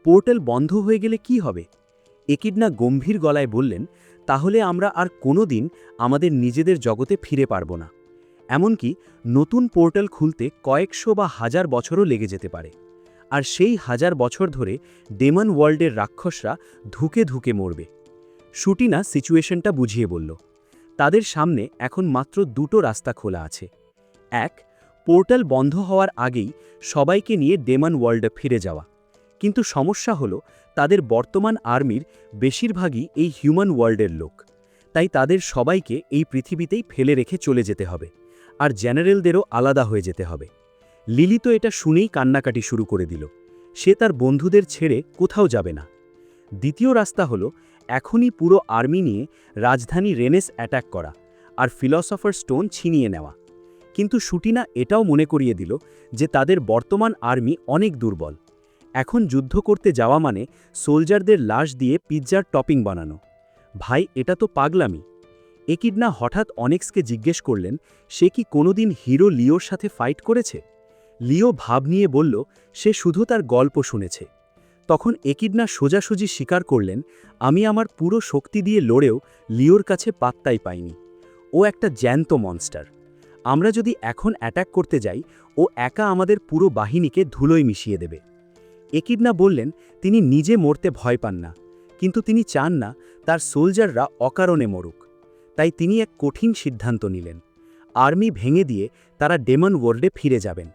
পোর্টাল বন্ধ হয়ে গেলে কি হবে? একিডনা গম্ভীর গলায় বললেন, তাহলে আমরা আর কোনো দিন আমাদের নিজেদের জগতে ফিরে পারব না। এমনকি নতুন পোর্টাল খুলতে কয়েকশো বা হাজার বছরও লেগে যেতে পারে। আর সেই হাজার বছর ধরে ডেমন ওয়ার্ল্ডের রাক্ষসরা ধুকে ধুকে মরবে। শুটিনা সিচুয়েশনটা বুঝিয়ে বলল, তাদের সামনে এখন মাত্র দুটো রাস্তা খোলা আছে। এক, পোর্টাল বন্ধ হওয়ার আগেই সবাইকে নিয়ে ডেমন ওয়ার্ল্ডে ফিরে যাওয়া। কিন্তু সমস্যা হলো তাদের বর্তমান আর্মির বেশিরভাগই এই হিউম্যান ওয়ার্ল্ডের লোক, তাই তাদের সবাইকে এই পৃথিবীতেই ফেলে রেখে চলে যেতে হবে, আর জেনারেলদেরও আলাদা হয়ে যেতে হবে। লিলি তো এটা শুনেই কান্নাকাটি শুরু করে দিল। সে তার বন্ধুদের ছেড়ে কোথাও যাবে না। দ্বিতীয় রাস্তা হলো এখনই পুরো আর্মি নিয়ে রাজধানী রেনেস অ্যাটাক করা আর ফিলসফার স্টোন ছিনিয়ে নেওয়া। কিন্তু শুটিনা এটাও মনে করিয়ে দিল যে তাদের বর্তমান আর্মি অনেক দুর্বল। এখন যুদ্ধ করতে যাওয়া মানে সোলজারদের লাশ দিয়ে পিৎজার টপিং বানানো। ভাই, এটা তো পাগলামি। একিডনা হঠাৎ অনেক্সকে জিজ্ঞেস করলেন, সে কি কোনোদিন হিরো লিওর সাথে ফাইট করেছে? লিও ভাব নিয়ে বলল, সে শুধু তার গল্প শুনেছে। তখন একিডনা সোজাসুজি স্বীকার করলেন, আমি আমার পুরো শক্তি দিয়ে লড়েও লিওর কাছে পাত্তাই পাইনি। ও একটা জ্যান্ত মনস্টার। আমরা যদি এখন অ্যাটাক করতে যাই, ও একা আমাদের পুরো বাহিনীকে ধুলোয় মিশিয়ে দেবে। একিডনা বললেন, তিনি নিজে মরতে ভয় পান না, কিন্তু তিনি চান না তার সোলজাররা অকারণে মরুক। তাই তিনি এক কঠিন সিদ্ধান্ত নিলেন। আর্মি ভেঙে দিয়ে তারা ডেমন ওয়ার্ল্ডে ফিরে যাবেন।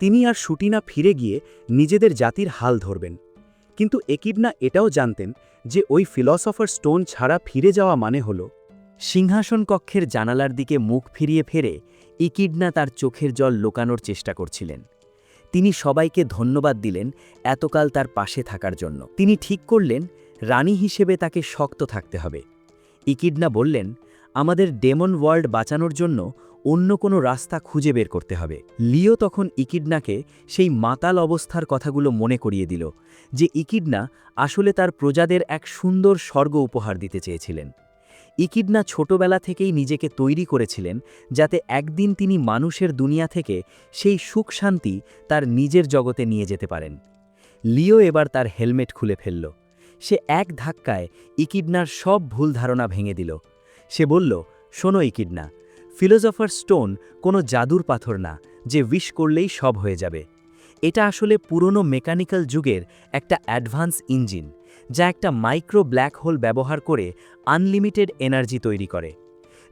তিনি আর শুটিনা ফিরে গিয়ে নিজেদের জাতির হাল ধরবেন। কিন্তু একিডনা এটাও জানতেন যে ওই ফিলসফার স্টোন ছাড়া ফিরে যাওয়া মানে হল সিংহাসন কক্ষের জানালার দিকে মুখ ফিরিয়ে ফেরে ইকিডনা তার চোখের জল লোকানোর চেষ্টা করছিলেন। তিনি সবাইকে ধন্যবাদ দিলেন এতকাল তার পাশে থাকার জন্য। তিনি ঠিক করলেন রানী হিসেবে তাকে শক্ত থাকতে হবে। ইকিডনা বললেন, আমাদের ডেমন ওয়ার্ল্ড বাঁচানোর জন্য অন্য কোনো রাস্তা খুঁজে বের করতে হবে। লিও তখন ইকিডনাকে সেই মাতাল অবস্থার কথাগুলো মনে করিয়ে দিল, যে ইকিডনা আসলে তার প্রজাদের এক সুন্দর স্বর্গ উপহার দিতে চেয়েছিলেন। ইকিডনা ছোটবেলা থেকেই নিজেকে তৈরি করেছিলেন যাতে একদিন তিনি মানুষের দুনিয়া থেকে সেই সুখ শান্তি তার নিজের জগতে নিয়ে যেতে পারেন। লিও এবার তার হেলমেট খুলে ফেলল। সে এক ধাক্কায় ইকিডনার সব ভুল ধারণা ভেঙে দিল। সে বলল, শোনো ইকিডনা, ফিলোসফার স্টোন কোনো জাদুর পাথর না যে উইশ করলেই সব হয়ে যাবে। এটা আসলে পুরনো মেকানিক্যাল যুগের একটা অ্যাডভান্স ইঞ্জিন, যা একটা মাইক্রো ব্ল্যাক হোল ব্যবহার করে আনলিমিটেড এনার্জি তৈরি করে।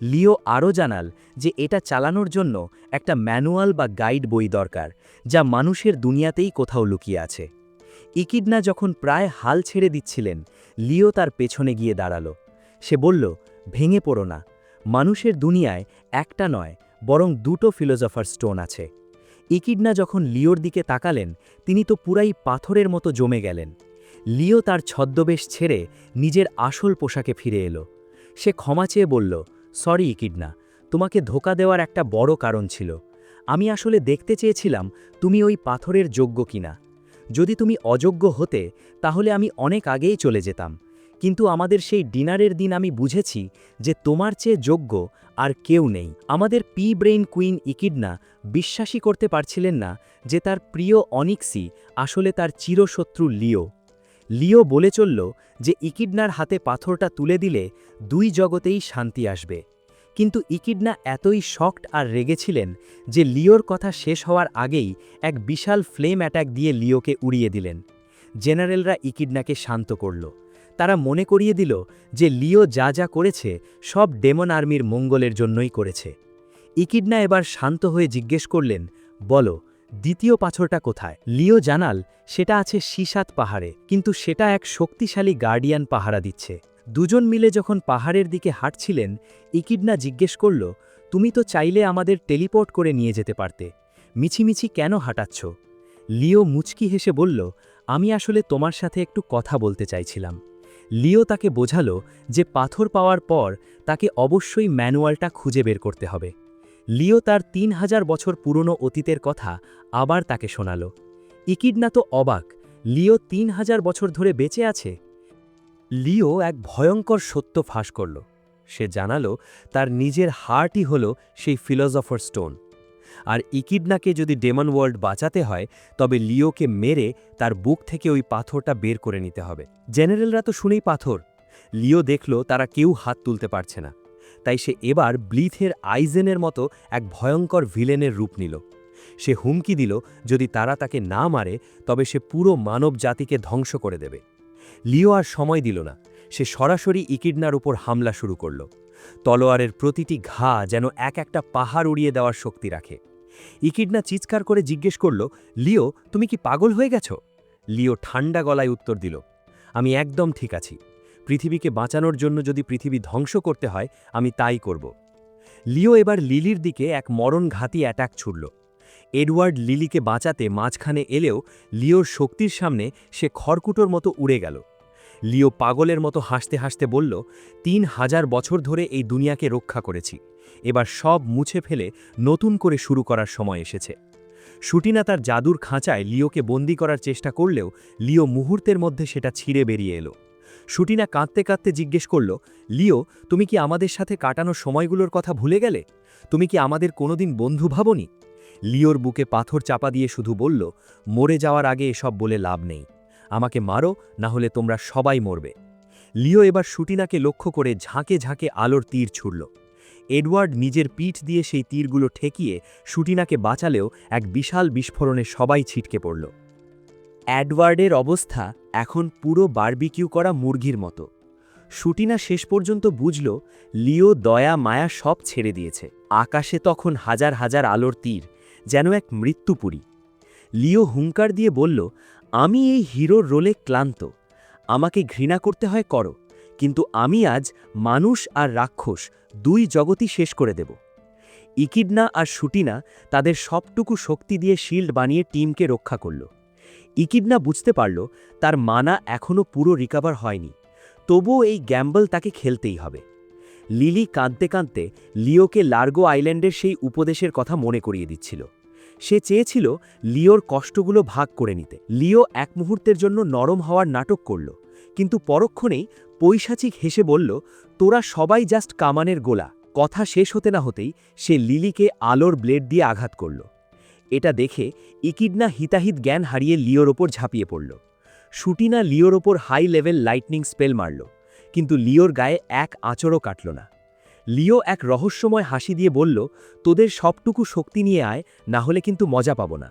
লিও আরও জানাল যে এটা চালানোর জন্য একটা ম্যানুয়াল বা গাইড বই দরকার, যা মানুষের দুনিয়াতেই কোথাও লুকিয়ে আছে। ইকিডনা যখন প্রায় হাল ছেড়ে দিচ্ছিলেন, লিও তার পেছনে গিয়ে দাঁড়ালো। সে বলল, ভেঙে পড়ো না, মানুষের দুনিয়ায় একটা নয় বরং দুটো ফিলোসফার স্টোন আছে। ইকিডনা যখন লিওর দিকে তাকালেন, তিনি তো পুরাই পাথরের মতো জমে গেলেন। লিও তার ছদ্মবেশ ছেড়ে নিজের আসল পোশাকে ফিরে এলো। সে ক্ষমা চেয়ে বলল, সরি ইকিডনা, তোমাকে ধোঁকা দেওয়ার একটা বড় কারণ ছিল। আমি আসলে দেখতে চেয়েছিলাম তুমি ওই পাথরের যোগ্য কিনা। যদি তুমি অযোগ্য হতে তাহলে আমি অনেক আগেই চলে যেতাম, কিন্তু আমাদের সেই ডিনারের দিন আমি বুঝেছি যে তোমার চেয়ে যোগ্য আর কেউ নেই। আমাদের পি ব্রেইন কুইন ইকিডনা বিশ্বাসই করতে পারছিলেন না যে তার প্রিয় অনিক্সি আসলে তার চিরশত্রু লিও। লিও বলে চলল যে ইকিডনার হাতে পাথরটা তুলে দিলে দুই জগতেই শান্তি আসবে। কিন্তু ইকিডনা এতই শকড আর রেগেছিলেন যে লিওর কথা শেষ হওয়ার আগেই এক বিশাল ফ্লেম অ্যাটাক দিয়ে লিওকে উড়িয়ে দিলেন। জেনারেলরা ইকিডনাকে শান্ত করল। তারা মনে করিয়ে দিল যে লিও যা যা করেছে সব ডেমন আর্মির মঙ্গলের জন্যই করেছে। ইকিডনা এবার শান্ত হয়ে জিজ্ঞেস করলেন, বলো, দ্বিতীয় পাথরটা কোথায়? লিও জানাল সেটা আছে সিসাত পাহাড়ে, কিন্তু সেটা এক শক্তিশালী গার্ডিয়ান পাহারা দিচ্ছে। দুজন মিলে যখন পাহাড়ের দিকে হাঁটছিলেন, ইকিডনা জিজ্ঞেস করল, তুমি তো চাইলে আমাদের টেলিপোর্ট করে নিয়ে যেতে পারতে, মিছিমিছি কেন হাঁটাচ্ছ? লিও মুচকি হেসে বলল, আমি আসলে তোমার সাথে একটু কথা বলতে চাইছিলাম। লিও তাকে বোঝালো যে পাথর পাওয়ার পর তাকে অবশ্যই ম্যানুয়ালটা খুঁজে বের করতে হবে। লিও তার 3000 বছর পুরনো অতীতের কথা আবার তাকে শোনাল। ইকিডনা তো অবাক, লিও 3000 বছর ধরে বেঁচে আছে। লিও এক ভয়ঙ্কর সত্য ফাঁস করল। সে জানালো তার নিজের হার্টই হল সেই ফিলসফার স্টোন। আর ইকিডনাকে যদি ডেমন ওয়ার্ল্ড বাঁচাতে হয় তবে লিওকে মেরে তার বুক থেকে ওই পাথরটা বের করে নিতে হবে। জেনারেলরা তো শুনেই পাথর। লিও দেখল তারা কেউ হাত তুলতে পারছে না, তাই সে এবার ব্লিথের আইজেনের মতো এক ভয়ঙ্কর ভিলেনের রূপ নিল। সে হুমকি দিল যদি তারা তাকে না মারে তবে সে পুরো মানব জাতিকে ধ্বংস করে দেবে। লিও আর সময় দিল না, সে সরাসরি ইকিডনার উপর হামলা শুরু করল। তলোয়ারের প্রতিটি ঘা যেন এক একটা পাহাড় উড়িয়ে দেওয়ার শক্তি রাখে। ইকিডনা চিৎকার করে জিজ্ঞেস করল, লিও তুমি কি পাগল হয়ে গেছ? লিও ঠান্ডা গলায় উত্তর দিল, আমি একদম ঠিক আছি। পৃথিবীকে বাঁচানোর জন্য যদি পৃথিবী ধ্বংস করতে হয় আমি তাই করব। লিও এবার লিলির দিকে এক মরণঘাতী অ্যাটাক ছুড়ল। এডওয়ার্ড লিলিকে বাঁচাতে মাঝখানে এলেও লিওর শক্তির সামনে সে খড়কুটোর মতো উড়ে গেল। লিও পাগলের মতো হাসতে হাসতে বলল, 3000 বছর ধরে এই দুনিয়াকে রক্ষা করেছি, এবার সব মুছে ফেলে নতুন করে শুরু করার সময় এসেছে। শুটিনা তার জাদুর খাঁচায় লিওকে বন্দি করার চেষ্টা করলেও লিও মুহূর্তের মধ্যে সেটা ছিঁড়ে বেরিয়ে এলো। শুটিনা কাঁদতে কাঁদতে জিজ্ঞেস করল, লিও তুমি কি আমাদের সাথে কাটানো সময়গুলোর কথা ভুলে গেলে? তুমি কি আমাদের কোনোদিন বন্ধু ভাবনি? লিওর বুকে পাথর চাপা দিয়ে শুধু বলল, মরে যাওয়ার আগে এসব বলে লাভ নেই, আমাকে মারো, না হলে তোমরা সবাই মরবে। লিও এবার শুটিনাকে লক্ষ্য করে ঝাঁকে ঝাঁকে আলোর তীর ছুড়ল। এডওয়ার্ড নিজের পিঠ দিয়ে সেই তীরগুলো ঠেকিয়ে শুটিনাকে বাঁচালেও এক বিশাল বিস্ফোরণে সবাই ছিটকে পড়ল। এডওয়ার্ডের অবস্থা এখন পুরো বারবিকিউ করা মুরগির মতো। শুটিনা শেষ পর্যন্ত বুঝল লিও দয়া মায়া সব ছেড়ে দিয়েছে। আকাশে তখন হাজার হাজার আলোর তীর, যেন এক মৃত্যুপুরী। লিও হুঙ্কার দিয়ে বলল, আমি এই হিরোর রোলে ক্লান্ত, আমাকে ঘৃণা করতে হয় করো, কিন্তু আমি আজ মানুষ আর রাক্ষস দুই জগতই শেষ করে দেব। ইকিডনা আর শুটিনা তাদের সবটুকু শক্তি দিয়ে শিল্ড বানিয়ে টিমকে রক্ষা করল। ইকিডনা বুঝতে পারল তার মানা এখনও পুরো রিকভার হয়নি, তবুও এই গ্যাম্বল তাকে খেলতেই হবে। লিলি কাঁদতে কাঁদতে লিওকে লার্গো আইল্যান্ডের সেই উপদেশের কথা মনে করিয়ে দিচ্ছিল। সে চেয়েছিল লিওর কষ্টগুলো ভাগ করে নিতে। লিও এক মুহূর্তের জন্য নরম হওয়ার নাটক করল, কিন্তু পরক্ষণেই পৈশাচিক হেসে বলল, তোরা সবাই জাস্ট কামানের গোলা। কথা শেষ হতে না হতেই সে লিলিকে আলোর ব্লেড দিয়ে আঘাত করল। এটা দেখে ইকিডনা হিতাহিত জ্ঞান হারিয়ে লিওর ওপর ঝাঁপিয়ে পড়ল। শুটিনা লিওর ওপর হাই লেভেল লাইটনিং স্পেল মারল, কিন্তু লিওর গায়ে এক আঁচড়ও কাটল না। লিও এক রহস্যময় হাসি দিয়ে বলল, তোদের সবটুকু শক্তি নিয়ে আয়, না হলে কিন্তু মজা পাব না।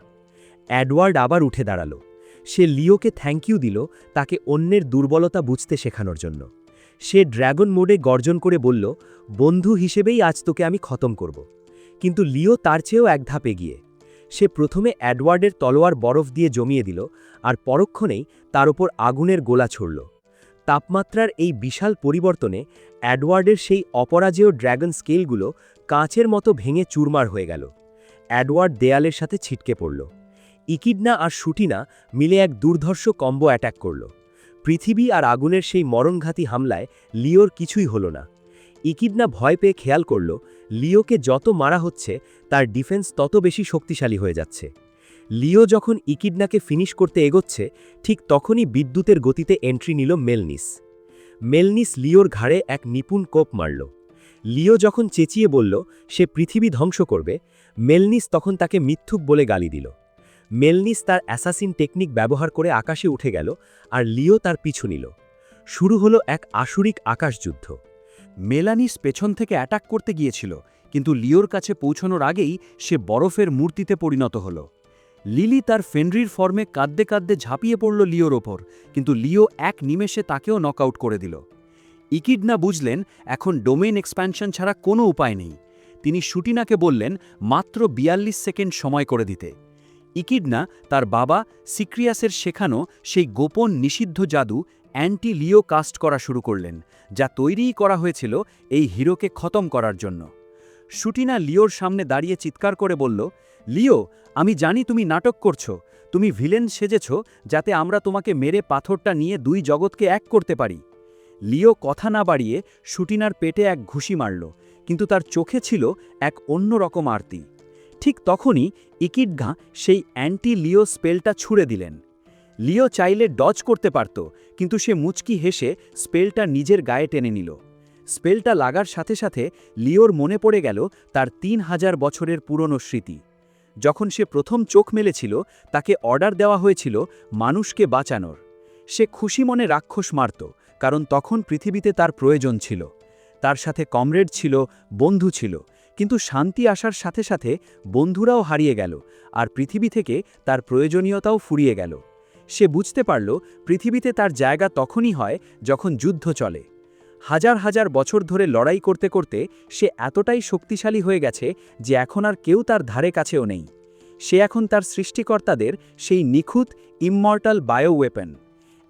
এডওয়ার্ড আবার উঠে দাঁড়াল। সে লিওকে থ্যাংক ইউ দিল তাকে অন্যের দুর্বলতা বুঝতে শেখানোর জন্য। সে ড্র্যাগন মোডে গর্জন করে বলল, বন্ধু হিসেবেই আজ তোকে আমি খতম করব। কিন্তু লিও তার চেয়েও এক ধাপ এগিয়ে। সে প্রথমে এডওয়ার্ডের তলোয়ার বরফ দিয়ে জমিয়ে দিল, আর পরক্ষণেই তার ওপর আগুনের গোলা ছুড়ল। তাপমাত্রার এই বিশাল পরিবর্তনে এডওয়ার্ডের সেই অপরাজেয় ড্র্যাগন স্কেলগুলো কাঁচের মতো ভেঙে চুরমার হয়ে গেল। এডওয়ার্ড দেয়ালের সাথে ছিটকে পড়ল। ইকিডনা আর শুটিনা মিলে এক দুর্ধর্ষ কম্বো অ্যাটাক করল। পৃথিবী আর আগুনের সেই মরণঘাতী হামলায় লিওর কিছুই হলো না। ইকিডনা ভয় পেয়ে খেয়াল করল লিওকে যত মারা হচ্ছে তার ডিফেন্স তত বেশি শক্তিশালী হয়ে যাচ্ছে। লিও যখন ইকিডনাকে ফিনিশ করতে এগোচ্ছে ঠিক তখনই বিদ্যুতের গতিতে এন্ট্রি নিল মেলনিস। মেলনিস লিওর ঘাড়ে এক নিপুণ কোপ মারল। লিও যখন চেঁচিয়ে বলল সে পৃথিবী ধ্বংস করবে, মেলনিস তখন তাকে মিথ্যুক বলে গালি দিল। মেলনিস তার অ্যাসাসিন টেকনিক ব্যবহার করে আকাশে উঠে গেল, আর লিও তার পিছু নিল। শুরু হলো এক আসুরিক আকাশযুদ্ধ। মেলানিস পেছন থেকে অ্যাটাক করতে গিয়েছিল, কিন্তু লিওর কাছে পৌঁছানোর আগেই সে বরফের মূর্তিতে পরিণত হল। লিলি তার ফেনরির ফর্মে কাঁদতে কাঁদতে ঝাঁপিয়ে পড়ল লিওর ওপর, কিন্তু লিও এক নিমেষে তাকেও নকআউট করে দিল। ইকিডনা বুঝলেন এখন ডোমেইন এক্সপ্যানশন ছাড়া কোনো উপায় নেই। তিনি শুটিনাকে বললেন মাত্র 42 সেকেন্ড সময় করে দিতে। ইকিডনা তার বাবা সিক্রিয়াসের শেখানো সেই গোপন নিষিদ্ধ জাদু অ্যান্টি লিও কাস্ট করা শুরু করলেন, যা তৈরিই করা হয়েছিল এই হিরোকে খতম করার জন্য। শুটিনা লিওর সামনে দাঁড়িয়ে চিৎকার করে বলল, লিও, আমি জানি তুমি নাটক করছো, তুমি ভিলেন সেজেছ যাতে আমরা তোমাকে মেরে পাথরটা নিয়ে দুই জগৎকে এক করতে পারি। লিও কথা না বাড়িয়ে শুটিনার পেটে এক ঘুষি মারল, কিন্তু তার চোখে ছিল এক অন্যরকম আরতি। ঠিক তখনই ইকিডনা সেই অ্যান্টি লিও স্পেলটা ছুঁড়ে দিলেন। লিও চাইলে ডজ করতে পারত, কিন্তু সে মুচকি হেসে স্পেলটা নিজের গায়ে টেনে নিল। স্পেলটা লাগার সাথে সাথে লিওর মনে পড়ে গেল তার 3000 বছরের পুরনো স্মৃতি। যখন সে প্রথম চোখ মেলেছিল তাকে অর্ডার দেওয়া হয়েছিল মানুষকে বাঁচানোর। সে খুশি মনে রাক্ষস মারত, কারণ তখন পৃথিবীতে তার প্রয়োজন ছিল। তার সাথে কমরেড ছিল, বন্ধু ছিল, কিন্তু শান্তি আসার সাথে সাথে বন্ধুরাও হারিয়ে গেল, আর পৃথিবী থেকে তার প্রয়োজনীয়তাও ফুরিয়ে গেল। সে বুঝতে পারল পৃথিবীতে তার জায়গা তখনই হয় যখন যুদ্ধ চলে। হাজার হাজার বছর ধরে লড়াই করতে করতে সে এতটাই শক্তিশালী হয়ে গেছে যে এখন আর কেউ তার ধারে কাছেও নেই। সে এখন তার সৃষ্টিকর্তাদের সেই নিখুঁত ইমমর্টাল বায়ো ওয়েপন।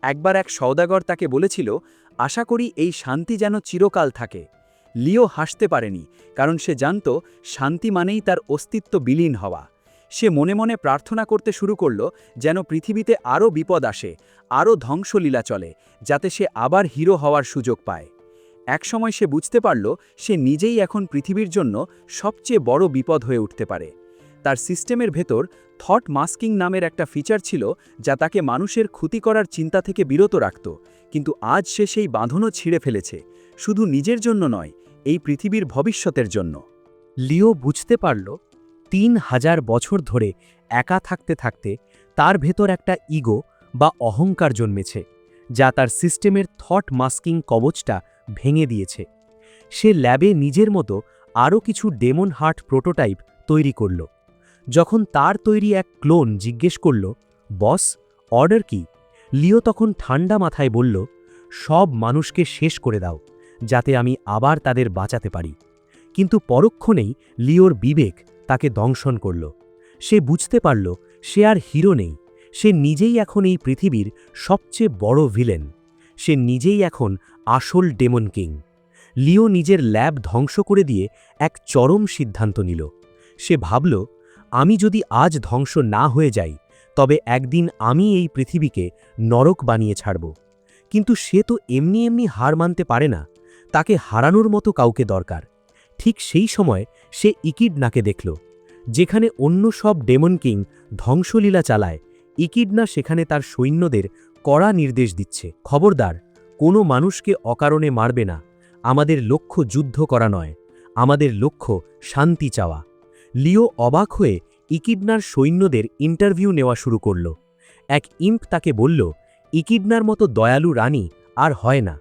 একবার এক সওদাগর তাকে বলেছিল, আশা করি এই শান্তি যেন চিরকাল থাকে। লিও হাসতে পারেনি, কারণ সে জানত শান্তি মানেই তার অস্তিত্ব বিলীন হওয়া। সে মনে মনে প্রার্থনা করতে শুরু করল যেন পৃথিবীতে আরও বিপদ আসে, আরও ধ্বংসলীলা চলে, যাতে সে আবার হিরো হওয়ার সুযোগ পায়। একসময় সে বুঝতে পারল সে নিজেই এখন পৃথিবীর জন্য সবচেয়ে বড় বিপদ হয়ে উঠতে পারে। তার সিস্টেমের ভেতর থট মাস্কিং নামের একটা ফিচার ছিল যা তাকে মানুষের ক্ষতি করার চিন্তা থেকে বিরত রাখত, কিন্তু আজ সে সেই বাঁধনও ছিঁড়ে ফেলেছে, শুধু নিজের জন্য নয়, এই পৃথিবীর ভবিষ্যতের জন্য। লিও বুঝতে পারল 3000 বছর ধরে একা থাকতে থাকতে তার ভেতর একটা ইগো বা অহংকার জন্মেছে, যা তার সিস্টেমের থট মাস্কিং কবচটা ভেঙে দিয়েছে। সে ল্যাবে নিজের মতো আরও কিছু ডেমন হার্ট প্রোটোটাইপ তৈরি করল। যখন তার তৈরি এক ক্লোন জিজ্ঞেস করল, বস, অর্ডার কি? লিও তখন ঠান্ডা মাথায় বলল, সব মানুষকে শেষ করে দাও, যাতে আমি আবার তাদের বাঁচাতে পারি। কিন্তু পরক্ষণেই লিওর বিবেক তাকে দংশন করল। সে বুঝতে পারল সে আর হিরো নেই, সে নিজেই এখন এই পৃথিবীর সবচেয়ে বড় ভিলেন। সে নিজেই এখন আসল ডেমন কিং। লিও নিজের ল্যাব ধ্বংস করে দিয়ে এক চরম সিদ্ধান্ত নিল। সে ভাবল, আমি যদি আজ ধ্বংস না হয়ে যাই, তবে একদিন আমি এই পৃথিবীকে নরক বানিয়ে ছাড়ব। কিন্তু সে তো এমনি এমনি হার মানতে পারে না, তাকে হারানোর মতো কাউকে দরকার। ঠিক সেই সময় সে ইকিডনাকে দেখল। যেখানে অন্য সব ডেমন কিং ধ্বংসলীলা চালায়, ইকিডনা সেখানে তার সৈন্যদের কড়া নির্দেশ দিচ্ছে, খবরদার, কোনো মানুষকে অকারণে মারবে না। আমাদের লক্ষ্য যুদ্ধ করা নয়, আমাদের লক্ষ্য শান্তি চাওয়া। লিও অবাক হয়ে ইকিডনার সৈন্যদের ইন্টারভিউ নেওয়া শুরু করল। এক ইম্প তাকে বলল, ইকিডনার মতো দয়ালু রানী আর হয় না।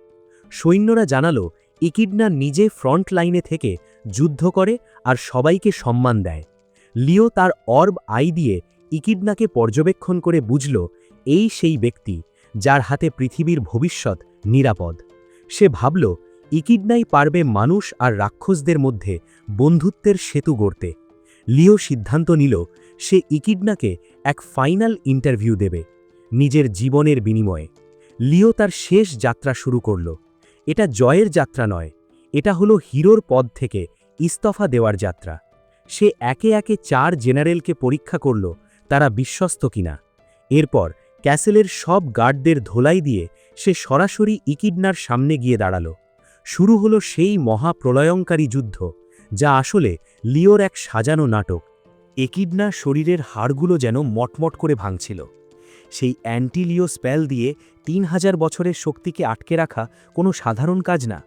সৈন্যরা জানালো ইকিডনা নিজে ফ্রন্ট লাইনে থেকে যুদ্ধ করে আর সবাইকে সম্মান দেয়। লিও তার অর্ব আই দিয়ে ইকিডনাকে পর্যবেক্ষণ করে বুঝল এই সেই ব্যক্তি যার হাতে পৃথিবীর ভবিষ্যৎ নিরাপদ। সে ভাবল ইকিডনাই পারবে মানুষ আর রাক্ষসদের মধ্যে বন্ধুত্বের সেতু গড়তে। লিও সিদ্ধান্ত নিল সে ইকিডনাকে এক ফাইনাল ইন্টারভিউ দেবে, নিজের জীবনের বিনিময়ে। লিও তার শেষ যাত্রা শুরু করল। এটা জয়ের যাত্রা নয়, এটা হলো হিরোর পদ থেকে ইস্তফা দেওয়ার যাত্রা। সে একে একে 4 জেনারেলকে পরীক্ষা করল তারা বিশ্বস্ত কিনা। এরপর ক্যাসেলের সব গার্ডদের ধোলাই দিয়ে সে সরাসরি ইকিডনার সামনে গিয়ে দাঁড়াল। শুরু হলো সেই মহাপ্রলয়ঙ্কারী যুদ্ধ, যা আসলে লিওর এক সাজানো নাটক। একিডনার শরীরের হাড়গুলো যেন মটমট করে ভাঙছিল। সেই অ্যান্টিলিও স্পেল দিয়ে 3000 বছরের শক্তিকে আটকে রাখা কোনো সাধারণ কাজ না।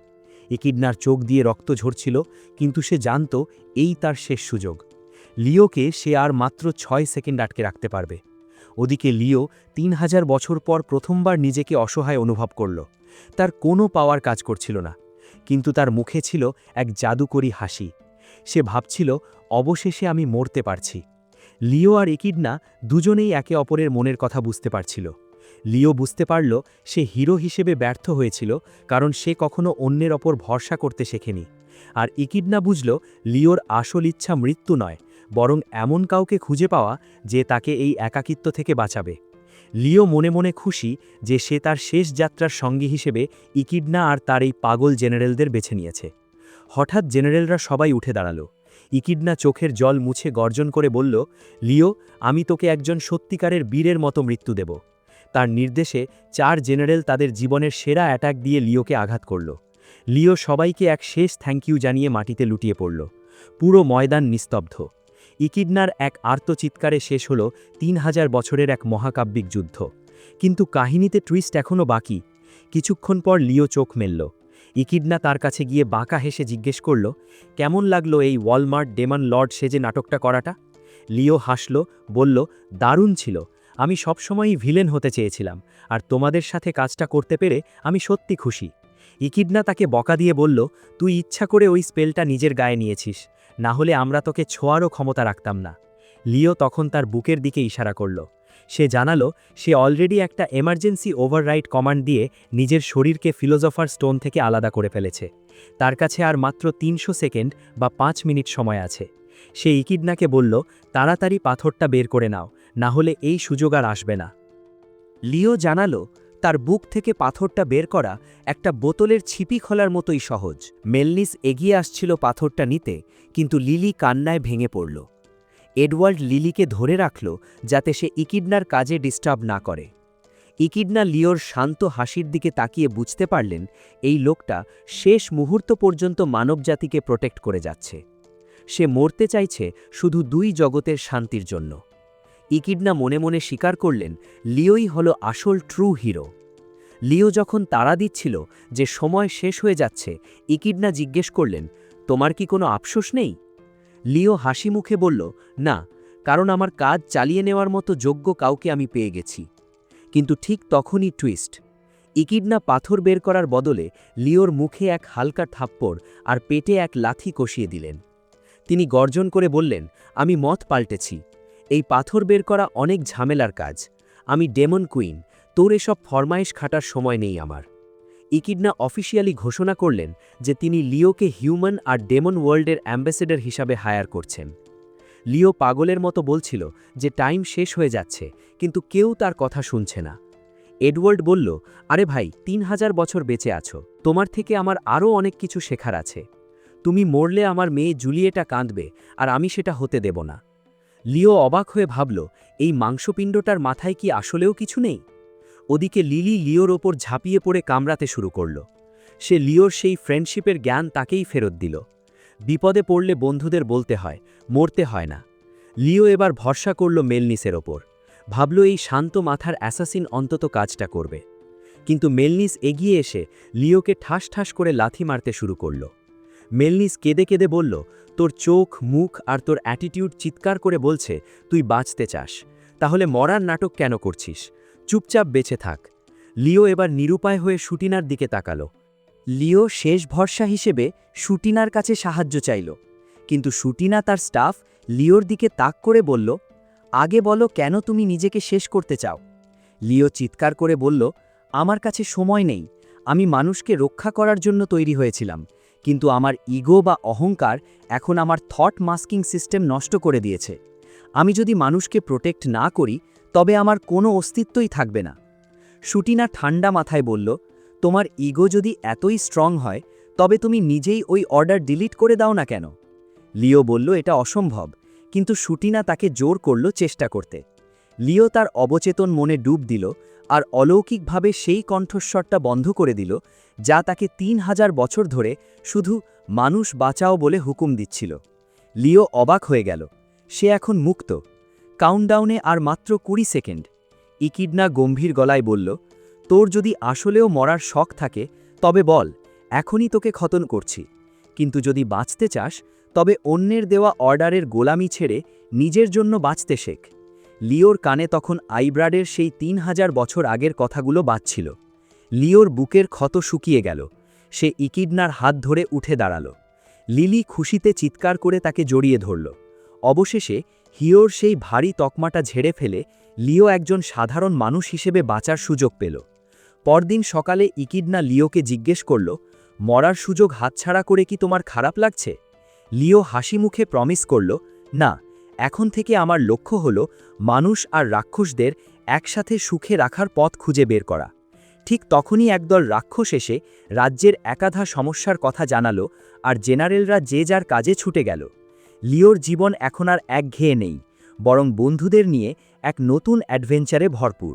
একিডনার চোখ দিয়ে রক্ত ঝরছিল, কিন্তু সে জানত এই তার শেষ সুযোগ। লিওকে সে আর মাত্র 6 সেকেন্ড আটকে রাখতে পারবে। ওদিকে লিও 3000 বছর পর প্রথমবার নিজেকে অসহায় অনুভব করল। তার কোনো পাওয়ার কাজ করছিল না, কিন্তু তার মুখে ছিল এক জাদুকরী হাসি। সে ভাবছিল, অবশেষে আমি মরতে পারছি। লিও আর একিডনা দুজনেই একে অপরের মনের কথা বুঝতে পারছিল। লিও বুঝতে পারল সে হিরো হিসেবে ব্যর্থ হয়েছিল, কারণ সে কখনো অন্যের ওপর ভরসা করতে শেখেনি। আর ইকিডনা বুঝল লিওর আসল ইচ্ছা মৃত্যু নয়, বরং এমন কাউকে খুঁজে পাওয়া যে তাকে এই একাকিত্ব থেকে বাঁচাবে। লিও মনে মনে খুশি যে সে তার শেষ যাত্রার সঙ্গী হিসেবে ইকিডনা আর তার এই পাগল জেনারেলদের বেছে নিয়েছে। হঠাৎ জেনারেলরা সবাই উঠে দাঁড়াল। ইকিডনা চোখের জল মুছে গর্জন করে বলল, লিও, আমি তোকে একজন সত্যিকারের বীরের মতো মৃত্যু দেব। তার নির্দেশে 4 জেনারেল তাদের জীবনের সেরা অ্যাটাক দিয়ে লিওকে আঘাত করল। লিও সবাইকে এক শেষ থ্যাংক ইউ জানিয়ে মাটিতে লুটিয়ে পড়ল। পুরো ময়দান নিস্তব্ধ। ইকিডনার এক আর্তচিৎকারে শেষ হল 3000 বছরের এক মহাকাব্যিক যুদ্ধ। কিন্তু কাহিনীতে টুইস্ট এখনও বাকি। কিছুক্ষণ পর লিও চোখ মেলল। ইকিডনা তার কাছে গিয়ে বাঁকা হেসে জিজ্ঞেস করল, কেমন লাগলো এই ওয়ালমার্ট ডেমন লর্ড সেজে নাটকটা করাটা? লিও হাসল, বলল, দারুণ ছিল। আমি সবসময়ই ভিলেন হতে চেয়েছিলাম, আর তোমাদের সাথে কাজটা করতে পেরে আমি সত্যি খুশি। ইকিডনা তাকে বকা দিয়ে বলল, তুই ইচ্ছা করে ওই স্পেলটা নিজের গায়ে নিয়েছিস, না হলে আমরা তোকে ছোঁয়ারও ক্ষমতা রাখতাম না। লিও তখন তার বুকের দিকে ইশারা করল। সে জানালো সে অলরেডি একটা এমার্জেন্সি ওভাররাইড কমান্ড দিয়ে নিজের শরীরকে ফিলোজফার স্টোন থেকে আলাদা করে ফেলেছে। তার কাছে আর মাত্র ৩০০ সেকেন্ড বা ৫ মিনিট সময় আছে। সে ইকিডনাকে বলল, তাড়াতাড়ি পাথরটা বের করে নাও, না হলে এই সুযোগ আর আসবে না। লিও জানালো তার বুক থেকে পাথরটা বের করা একটা বোতলের ছিপি খোলার মতোই সহজ। মেলনিস এগিয়ে আসছিল পাথরটা নিতে, কিন্তু লিলি কান্নায় ভেঙে পড়ল। এডওয়ার্ড লিলিকে ধরে রাখল যাতে সে ইকিডনার কাজে ডিস্টার্ব না করে। ইকিডনা লিওর শান্ত হাসির দিকে তাকিয়ে বুঝতে পারলেন এই লোকটা শেষ মুহূর্ত পর্যন্ত মানবজাতিকে প্রোটেক্ট করে যাচ্ছে। সে মরতে চাইছে শুধু ২ জগতের শান্তির জন্য। ইকিডনা মনে মনে স্বীকার করলেন লিওই হল আসল ট্রু হিরো। লিও যখন তাড়া দিচ্ছিল যে সময় শেষ হয়ে যাচ্ছে, ইকিডনা জিজ্ঞেস করলেন, তোমার কি কোনো আফসোস নেই? লিও হাসি মুখে বলল, না, কারণ আমার কাজ চালিয়ে নেওয়ার মতো যোগ্য কাউকে আমি পেয়ে গেছি। কিন্তু ঠিক তখনই টুইস্ট। ইকিডনা পাথর বের করার বদলে লিওর মুখে এক হালকা থাপ্পড় আর পেটে এক লাথি কষিয়ে দিলেন। তিনি গর্জন করে বললেন, আমি মত পাল্টেছি। এই পাথর বের করা অনেক ঝামেলার কাজ। আমি ডেমন কুইন, তোর এসব ফরমাইশ খাটার সময় নেই আমার। ইকিডনা অফিসিয়ালি ঘোষণা করলেন যে তিনি লিওকে হিউম্যান আর ডেমন ওয়ার্ল্ডের অ্যাম্বাসেডর হিসাবে হায়ার করছেন। লিও পাগলের মতো বলছিল যে টাইম শেষ হয়ে যাচ্ছে, কিন্তু কেউ তার কথা শুনছে না। এডওয়ার্ড বলল, আরে ভাই, ৩০০০ বছর বেঁচে আছো, তোমার থেকে আমার আরও অনেক কিছু শেখার আছে। তুমি মরলে আমার মেয়ে জুলিয়েটা কাঁদবে, আর আমি সেটা হতে দেব না। লিও অবাক হয়ে ভাবল, এই মাংসপিণ্ডটার মাথায় কি আসলেও কিছু নেই? ওদিকে লিলি লিওর ওপর ঝাঁপিয়ে পড়ে কামড়াতে শুরু করল। সে লিওর সেই ফ্রেন্ডশিপের জ্ঞান তাকেই ফেরত দিল। বিপদে পড়লে বন্ধুদের বলতে হয়, মরতে হয় না। লিও এবার ভরসা করল মেলনিসের ওপর। ভাবল এই শান্ত মাথার অ্যাসাসিন অন্তত কাজটা করবে। কিন্তু মেলনিস এগিয়ে এসে লিওকে ঠাস ঠাস করে লাথি মারতে শুরু করল। মেলনিস কেঁদে কেঁদে বলল, তোর চোখ, মুখ আর তোর অ্যাটিটিউড চিৎকার করে বলছে তুই বাঁচতে চাস। তাহলে মরার নাটক কেন করছিস? চুপচাপ বেঁচে থাক। লিও এবার নিরুপায় হয়ে শুটিনার দিকে তাকালো। লিও শেষ ভরসা হিসেবে শুটিনার কাছে সাহায্য চাইল, কিন্তু শুটিনা তার স্টাফ লিওর দিকে তাক করে বলল, আগে বলো কেন তুমি নিজেকে শেষ করতে চাও? লিও চিৎকার করে বলল, আমার কাছে সময় নেই। আমি মানুষকে রক্ষা করার জন্য তৈরি হয়েছিলাম, কিন্তু আমার ইগো বা অহংকার এখন আমার থট মাস্কিং সিস্টেম নষ্ট করে দিয়েছে। আমি যদি মানুষকে প্রোটেক্ট না করি, তবে আমার কোনো অস্তিত্বই থাকবে না। শুটিনা ঠান্ডা মাথায় বলল, তোমার ইগো যদি এতই স্ট্রং হয়, তবে তুমি নিজেই ওই অর্ডার ডিলিট করে দাও না কেন? লিও বলল, এটা অসম্ভব, কিন্তু শুটিনা তাকে জোর করল চেষ্টা করতে। লিও তার অবচেতন মনে ডুব দিল আর অলৌকিকভাবে সেই কণ্ঠস্বরটা বন্ধ করে দিল যা তাকে ৩০০০ বছর ধরে শুধু মানুষ বাঁচাও বলে হুকুম দিচ্ছিল। লিও অবাক হয়ে গেল, সে এখন মুক্ত। কাউন্টডাউনে আর মাত্র ২০ সেকেন্ড। ইকিডনা গম্ভীর গলায় বলল, তোর যদি আসলেও মরার শখ থাকে, তবে বল, এখনই তোকে খতন করছি। কিন্তু যদি বাঁচতে চাস, তবে অন্যের দেওয়া অর্ডারের গোলামি ছেড়ে নিজের জন্য বাঁচতে শেখ। লিওর কানে তখন আইব্রাডের সেই ৩০০০ বছর আগের কথাগুলো বাজছিল। লিওর বুকের ক্ষত শুকিয়ে গেল। সে ইকিডনার হাত ধরে উঠে দাঁড়াল। লিলি খুশিতে চিৎকার করে তাকে জড়িয়ে ধরল। অবশেষে হিওর সেই ভারী তকমাটা ঝেড়ে ফেলে লিও একজন সাধারণ মানুষ হিসেবে বাঁচার সুযোগ পেল। পরদিন সকালে ইকিডনা লিওকে জিজ্ঞেস করল, মরার সুযোগ হাতছাড়া করে কি তোমার খারাপ লাগছে? লিও হাসি মুখে প্রমিস করল, না, এখন থেকে আমার লক্ষ্য হল মানুষ আর রাক্ষসদের একসাথে সুখে রাখার পথ খুঁজে বের করা। ঠিক তখনই একদল রাক্ষস এসে রাজ্যের একাধা সমস্যার কথা জানালো, আর জেনারেলরা যে যার কাজে ছুটে গেল। লিওর জীবন এখন আর একঘেয়ে নেই, বরং বন্ধুদের নিয়ে এক নতুন অ্যাডভেঞ্চারে ভরপুর।